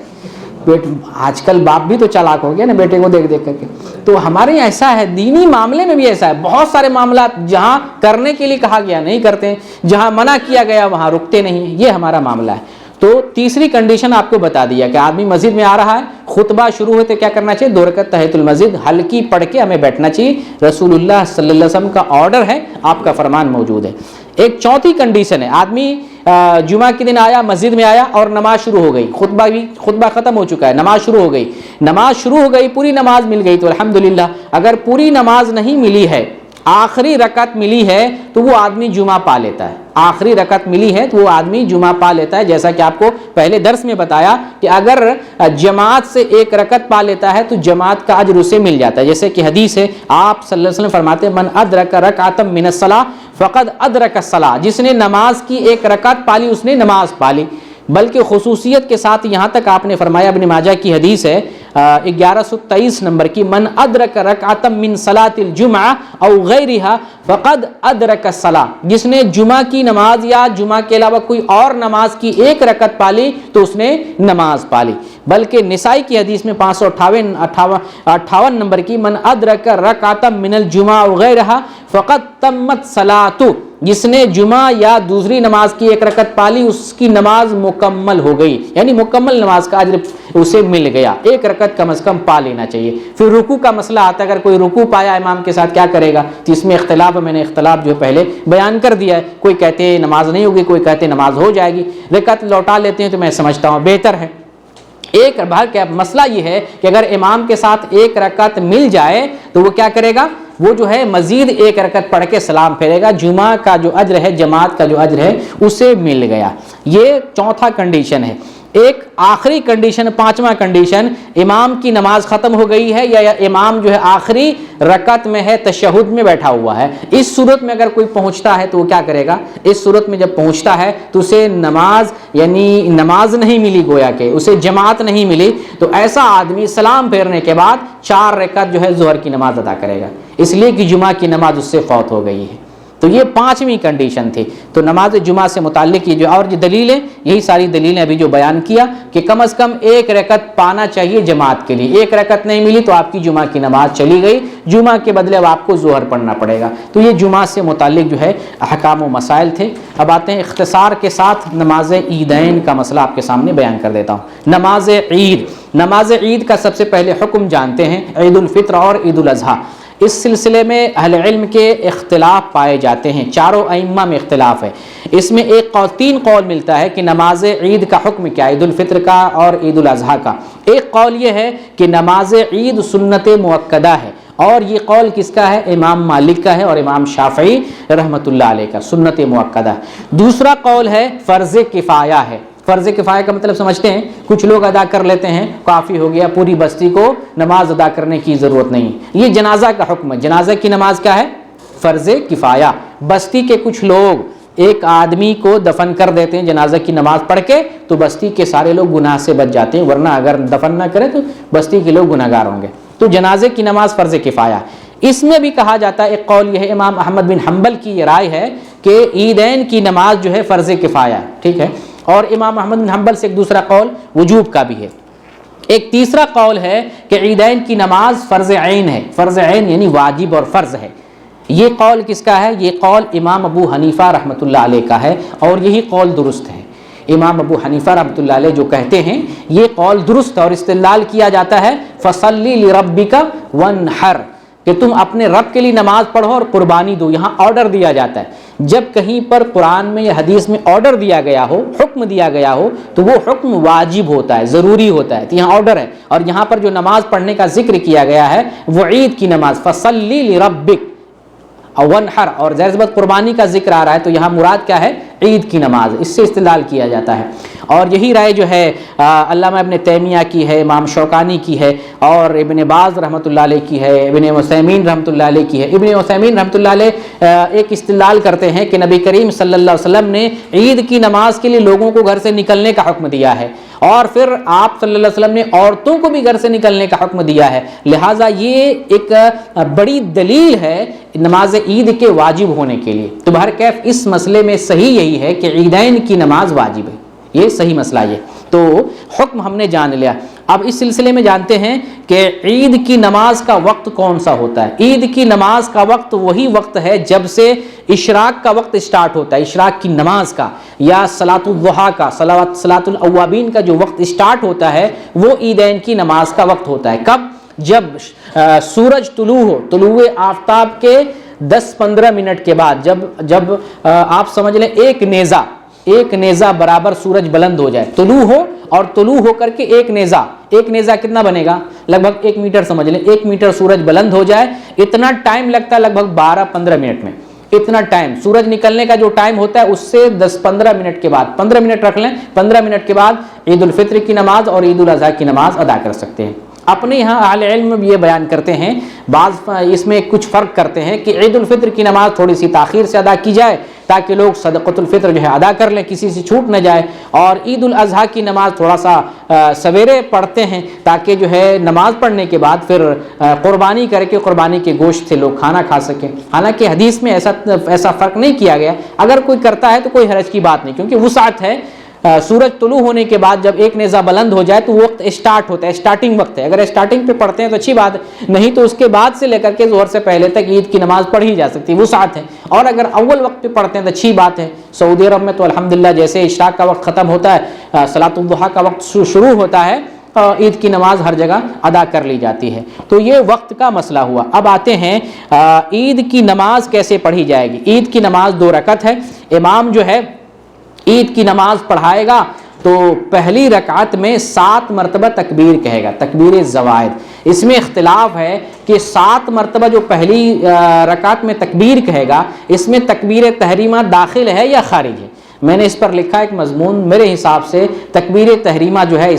آج کل باپ بھی تو چالاک ہو گیا نا بیٹے کو دیکھ کر کے. تو ہمارے یہاں ایسا ہے, دینی معاملے میں بھی ایسا ہے. بہت سارے معاملات جہاں کرنے کے لیے کہا گیا نہیں کرتے, جہاں منع کیا گیا وہاں رکتے نہیں. یہ ہمارا معاملہ ہے. تو تیسری کنڈیشن آپ کو بتا دیا کہ آدمی مسجد میں آ رہا ہے, خطبہ شروع ہوتے کیا کرنا چاہیے, 2 رکعت تحیۃ المسجد ہلکی پڑھ کے ہمیں بیٹھنا چاہیے. رسول اللہ صلی اللہ علیہ وسلم کا آرڈر ہے, آپ کا فرمان موجود ہے. ایک چوتھی کنڈیشن ہے, آدمی جمعہ کے دن آیا, مسجد میں آیا اور نماز شروع ہو گئی, خطبہ ختم ہو چکا ہے, نماز شروع ہو گئی, پوری نماز مل گئی تو الحمدللہ. اگر پوری نماز نہیں ملی ہے, آخری رکعت ملی ہے تو وہ آدمی جمعہ پا لیتا ہے. آخری رکعت ملی ہے تو وہ آدمی جمعہ پا لیتا ہے. جیسا کہ آپ کو پہلے درس میں بتایا کہ اگر جماعت سے 1 رکعت پا لیتا ہے تو جماعت کا اجر اسے مل جاتا ہے. جیسے کہ حدیث ہے, آپ صلی اللہ علیہ وسلم فرماتے ہیں من ادرک رکعۃ من الصلاۃ فقد ادرک الصلاۃ, جس نے نماز کی 1 رکعت پالی اس نے نماز پالی. بلکہ خصوصیت کے ساتھ یہاں تک آپ نے فرمایا, ابن ماجہ کی حدیث ہے 1123 نمبر کی, من ادرک رکعۃ من صلاۃ الجمعہ او غیرہا فقد ادرک الصلاۃ, جس نے جمعہ کی نماز یا جمعہ کے علاوہ کوئی اور نماز کی 1 رکعت پالی تو اس نے نماز پالی. بلکہ نسائی کی حدیث میں 558 نمبر کی, من ادرک رکعۃ من الجمعہ او غیرہا فقد تمت صلاۃ, جس نے جمعہ یا دوسری نماز کی 1 رکعت پالی اس کی نماز مکمل ہو گئی, یعنی مکمل نماز کا اجر اسے مل گیا. 1 رکعت کم از کم پا لینا چاہیے. پھر رکوع کا مسئلہ آتا ہے, اگر کوئی رکوع پایا امام کے ساتھ کیا کرے گا, تو اس میں اختلاف ہے. میں نے اختلاف جو پہلے بیان کر دیا ہے. کوئی کہتے ہیں نماز نہیں ہوگی, کوئی کہتے ہیں نماز ہو جائے گی. رکعت لوٹا لیتے ہیں تو میں سمجھتا ہوں بہتر ہے. ایک بار کیا مسئلہ یہ ہے کہ اگر امام کے ساتھ 1 رکعت مل جائے تو وہ کیا کرے گا, وہ جو ہے مزید 1 رکعت پڑھ کے سلام پھیرے گا. جمعہ کا جو اجر ہے, جماعت کا جو اجر ہے اسے مل گیا. یہ چوتھا کنڈیشن ہے. ایک آخری کنڈیشن, 5واں کنڈیشن, امام کی نماز ختم ہو گئی ہے یا امام جو ہے آخری رکعت میں ہے, تشہد میں بیٹھا ہوا ہے. اس صورت میں اگر کوئی پہنچتا ہے تو وہ کیا کرے گا, اس صورت میں جب پہنچتا ہے تو اسے نماز یعنی نماز نہیں ملی, گویا کہ اسے جماعت نہیں ملی, تو ایسا آدمی سلام پھیرنے کے بعد 4 رکعت جو ہے ظہر کی نماز ادا کرے گا, اس لیے کہ جمعہ کی نماز اس سے فوت ہو گئی ہے. تو یہ 5ویں کنڈیشن تھی. تو نماز جمعہ سے متعلق یہ جو اور جو دلیلیں, یہی ساری دلیلیں ابھی جو بیان کیا کہ کم از کم 1 رکعت پانا چاہیے جماعت کے لیے. 1 رکعت نہیں ملی تو آپ کی جمعہ کی نماز چلی گئی, جمعہ کے بدلے اب آپ کو ظہر پڑھنا پڑے گا. تو یہ جمعہ سے متعلق جو ہے احکام و مسائل تھے. اب آتے ہیں اختصار کے ساتھ نماز عیدین کا مسئلہ آپ کے سامنے بیان کر دیتا ہوں. نماز عید, نماز عید کا سب سے پہلے حکم جانتے ہیں, عید الفطر اور عید الاضحیٰ. اس سلسلے میں اہل علم کے اختلاف پائے جاتے ہیں, چاروں ائمہ میں اختلاف ہے. اس میں 3 قول ملتا ہے کہ نماز عید کا حکم کیا ہے, عید الفطر کا اور عید الاضحیٰ کا. ایک قول یہ ہے کہ نماز عید سنت مؤکدہ ہے اور یہ قول کس کا ہے؟ امام مالک کا ہے اور امام شافعی رحمۃ اللہ علیہ کا، سنت مؤکدہ۔ دوسرا قول ہے فرض کفایہ ہے۔ فرض کفایہ کا مطلب سمجھتے ہیں؟ کچھ لوگ ادا کر لیتے ہیں، کافی ہو گیا، پوری بستی کو نماز ادا کرنے کی ضرورت نہیں۔ یہ جنازہ کا حکم ہے۔ جنازہ کی نماز کیا ہے؟ فرض کفایہ۔ بستی کے کچھ لوگ ایک آدمی کو دفن کر دیتے ہیں جنازہ کی نماز پڑھ کے، تو بستی کے سارے لوگ گناہ سے بچ جاتے ہیں، ورنہ اگر دفن نہ کرے تو بستی کے لوگ گناہگار ہوں گے۔ تو جنازے کی نماز فرض کفایہ۔ اس میں بھی کہا جاتا ہے، ایک قول یہ ہے، امام احمد بن حنبل کی یہ رائے ہے کہ عیدین کی نماز جو ہے فرض کفایہ ہے، ٹھیک ہے۔ اور امام احمد بن حنبل سے ایک دوسرا قول وجوب کا بھی ہے۔ ایک تیسرا قول ہے کہ عیدین کی نماز فرض عین ہے۔ فرض عین یعنی واجب اور فرض ہے۔ یہ قول کس کا ہے؟ یہ قول امام ابو حنیفہ رحمۃ اللہ علیہ کا ہے، اور یہی قول درست ہے۔ امام ابو حنیفہ رحمۃ اللہ علیہ جو کہتے ہیں یہ قول درست ہے، اور استدلال کیا جاتا ہے فصلی لربک وانحر، کہ تم اپنے رب کے لیے نماز پڑھو اور قربانی دو۔ یہاں آرڈر دیا جاتا ہے۔ جب کہیں پر قرآن میں یا حدیث میں آرڈر دیا گیا ہو، حکم دیا گیا ہو، تو وہ حکم واجب ہوتا ہے، ضروری ہوتا ہے۔ تو یہاں آرڈر ہے، اور یہاں پر جو نماز پڑھنے کا ذکر کیا گیا ہے وہ عید کی نماز، فصلی لربک وانحر، اور ظاہر سی بات قربانی کا ذکر آ رہا ہے، تو یہاں مراد کیا ہے؟ عید کی نماز۔ اس سے استدلال کیا جاتا ہے، اور یہی رائے جو ہے علامہ ابن تیمیہ کی ہے، امام شوکانی کی ہے، اور ابن باز رحمۃ اللہ علیہ کی ہے، ابن عثیمین رحمۃ اللہ علیہ کی ہے۔ ابن عثیمین رحمۃ اللہ علیہ ایک استدلال کرتے ہیں کہ نبی کریم صلی اللہ علیہ وسلم نے عید کی نماز کے لیے لوگوں کو گھر سے نکلنے کا حکم دیا ہے، اور پھر آپ صلی اللہ علیہ وسلم نے عورتوں کو بھی گھر سے نکلنے کا حکم دیا ہے، لہٰذا یہ ایک بڑی دلیل ہے نماز عید کے واجب ہونے کے لیے۔ تو بہرکیف اس مسئلے میں صحیح یہی ہے کہ عیدین کی نماز واجب ہے، یہ صحیح مسئلہ یہ۔ تو حکم ہم نے جان لیا، اب اس سلسلے میں جانتے ہیں کہ عید کی نماز کا وقت کون سا ہوتا ہے۔ عید کی نماز کا وقت وہی وقت ہے جب سے اشراق کا وقت سٹارٹ ہوتا ہے، اشراق کی نماز کا، یا صلاۃ الضحیٰ کا، صلاۃ الاوابین کا جو وقت سٹارٹ ہوتا ہے وہ عیدین کی نماز کا وقت ہوتا ہے۔ کب؟ جب سورج طلوع ہو، طلوع آفتاب کے 10-15 منٹ کے بعد، جب آپ سمجھ لیں ایک نیزہ برابر سورج بلند ہو جائے، طلوع ہو، اور طلوع ہو کر کے ایک نیزہ کتنا بنے گا؟ لگ بھگ 1 میٹر سمجھ لیں، 1 میٹر سورج بلند ہو جائے، اتنا ٹائم لگتا ہے لگ بھگ 12-15 منٹ میں۔ اتنا ٹائم سورج نکلنے کا جو ٹائم ہوتا ہے اس سے 10-15 منٹ کے بعد، 15 منٹ رکھ لیں، 15 منٹ کے بعد عید الفطر کی نماز اور عید الاضحیٰ کی نماز ادا کر سکتے ہیں۔ اپنے یہاں اہل علم بھی یہ بیان کرتے ہیں، بعض اس میں کچھ فرق کرتے ہیں کہ عید الفطر کی نماز تھوڑی سی تاخیر سے ادا کی جائے تاکہ لوگ صدقۃ الفطر جو ہے ادا کر لیں، کسی سے چھوٹ نہ جائے، اور عید الاضحیٰ کی نماز تھوڑا سا سویرے پڑھتے ہیں تاکہ جو ہے نماز پڑھنے کے بعد پھر قربانی کر کے قربانی کے گوشت سے لوگ کھانا کھا سکیں۔ حالانکہ حدیث میں ایسا فرق نہیں کیا گیا، اگر کوئی کرتا ہے تو کوئی حرج کی بات نہیں، کیونکہ وسعت ہے۔ سورج طلوع ہونے کے بعد جب ایک نیزہ بلند ہو جائے تو وقت اسٹارٹ ہوتا ہے، اسٹارٹنگ وقت ہے۔ اگر اسٹارٹنگ پہ پڑھتے ہیں تو اچھی بات ہے، نہیں تو اس کے بعد سے لے کر کے ظہر سے پہلے تک عید کی نماز پڑھی جا سکتی ہے، وسعت ہے۔ اور اگر اول وقت پہ پڑھتے ہیں تو اچھی بات ہے۔ سعودی عرب میں تو الحمدللہ جیسے اشراق کا وقت ختم ہوتا ہے، صلاۃ الضحیٰ کا وقت شروع ہوتا ہے، عید کی نماز ہر جگہ ادا کر لی جاتی ہے۔ تو یہ وقت کا مسئلہ ہوا۔ اب آتے ہیں عید کی نماز کیسے پڑھی جائے گی۔ عید کی نماز 2 رکعت ہے۔ امام جو ہے عید کی نماز پڑھائے گا تو پہلی رکعت میں 7 مرتبہ تکبیر کہے گا، تکبیر زوائد۔ اس میں اختلاف ہے کہ 7 مرتبہ جو پہلی رکعت میں تکبیر کہے گا، اس میں تکبیر تحریمہ داخل ہے یا خارج ہے۔ میں نے اس پر لکھا ایک مضمون، میرے حساب سے تکبیر تحریمہ جو ہے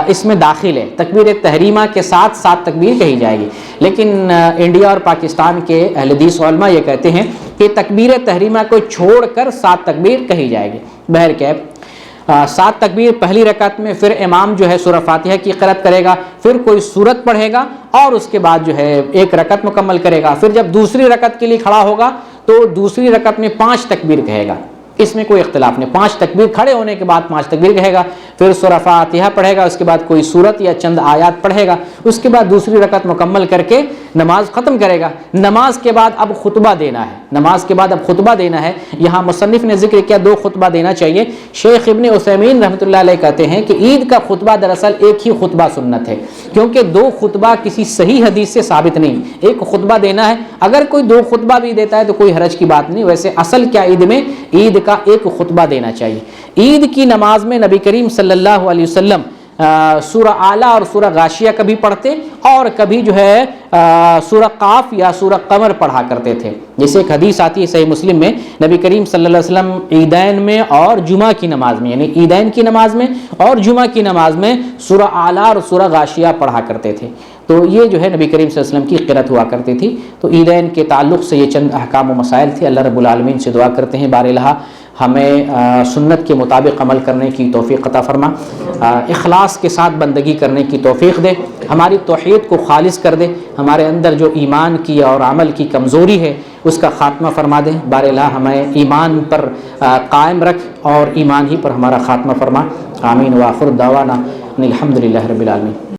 اس میں داخل ہے، تکبیر تحریمہ کے ساتھ 7 تکبیر کہی جائے گی۔ لیکن انڈیا اور پاکستان کے اہل حدیث علماء یہ کہتے ہیں کہ تکبیر تحریمہ کو چھوڑ کر 7 تکبیر کہی جائے گی۔ بہرکیف 7 تکبیر پہلی رکعت میں، پھر امام جو ہے سورہ فاتحہ کی قرأت کرے گا، پھر کوئی سورت پڑھے گا، اور اس کے بعد جو ہے ایک رکعت مکمل کرے گا۔ پھر جب دوسری رکعت کے لیے کھڑا ہوگا تو دوسری رکعت میں 5 تکبیر کہے گا، اس میں کوئی اختلاف نہیں۔ 5 تکبیر، کھڑے ہونے کے بعد 5 تکبیر کہے گا، پھر سورہ فاتحہ پڑھے گا، اس کے بعد کوئی سورت یا چند آیات پڑھے گا، اس کے بعد دوسری رکعت مکمل کر کے نماز ختم کرے گا۔ نماز کے بعد اب خطبہ دینا ہے، نماز کے بعد اب خطبہ دینا ہے۔ یہاں مصنف نے ذکر کیا 2 خطبہ دینا چاہیے۔ شیخ ابن عثیمین رحمۃ اللہ علیہ کہتے ہیں کہ عید کا خطبہ دراصل ایک ہی خطبہ سنت ہے، کیونکہ 2 خطبہ کسی صحیح حدیث سے ثابت نہیں، ایک خطبہ دینا ہے۔ اگر کوئی 2 خطبہ بھی دیتا ہے تو کوئی حرج کی بات نہیں، ویسے اصل کیا عید میں عید کا ایک خطبہ دینا چاہیے۔ عید کی نماز میں نبی کریم صلی اللہ علیہ وسلم سورہ اعلیٰ اور سورہ غاشیہ کبھی پڑھتے اور کبھی جو ہے سورہ قاف یا سورہ قمر پڑھا کرتے تھے. جیسے ایک حدیث آتی ہے صحیح مسلم میں، نبی کریم صلی اللہ علیہ وسلم عیدین میں اور جمعہ کی نماز میں، یعنی عیدین کی نماز میں اور جمعہ کی نماز میں سورہ اعلیٰ اور سورہ غاشیہ پڑھا کرتے تھے. تو یہ جو ہے نبی کریم صلی اللہ علیہ وسلم کی قرأت ہوا کرتی تھی. تو عیدین کے تعلق سے یہ چند احکام و مسائل تھے. اللہ رب العالمین سے دعا کرتے ہیں بار الہ ہمیں سنت کے مطابق عمل کرنے کی توفیق عطا فرما، اخلاص کے ساتھ بندگی کرنے کی توفیق دے، ہماری توحید کو خالص کر دے، ہمارے اندر جو ایمان کی اور عمل کی کمزوری ہے اس کا خاتمہ فرما دے. بار الہ ہمیں ایمان پر قائم رکھ اور ایمان ہی پر ہمارا خاتمہ فرما. آمین. وآخر دعوانا الحمد للہ رب العالمین.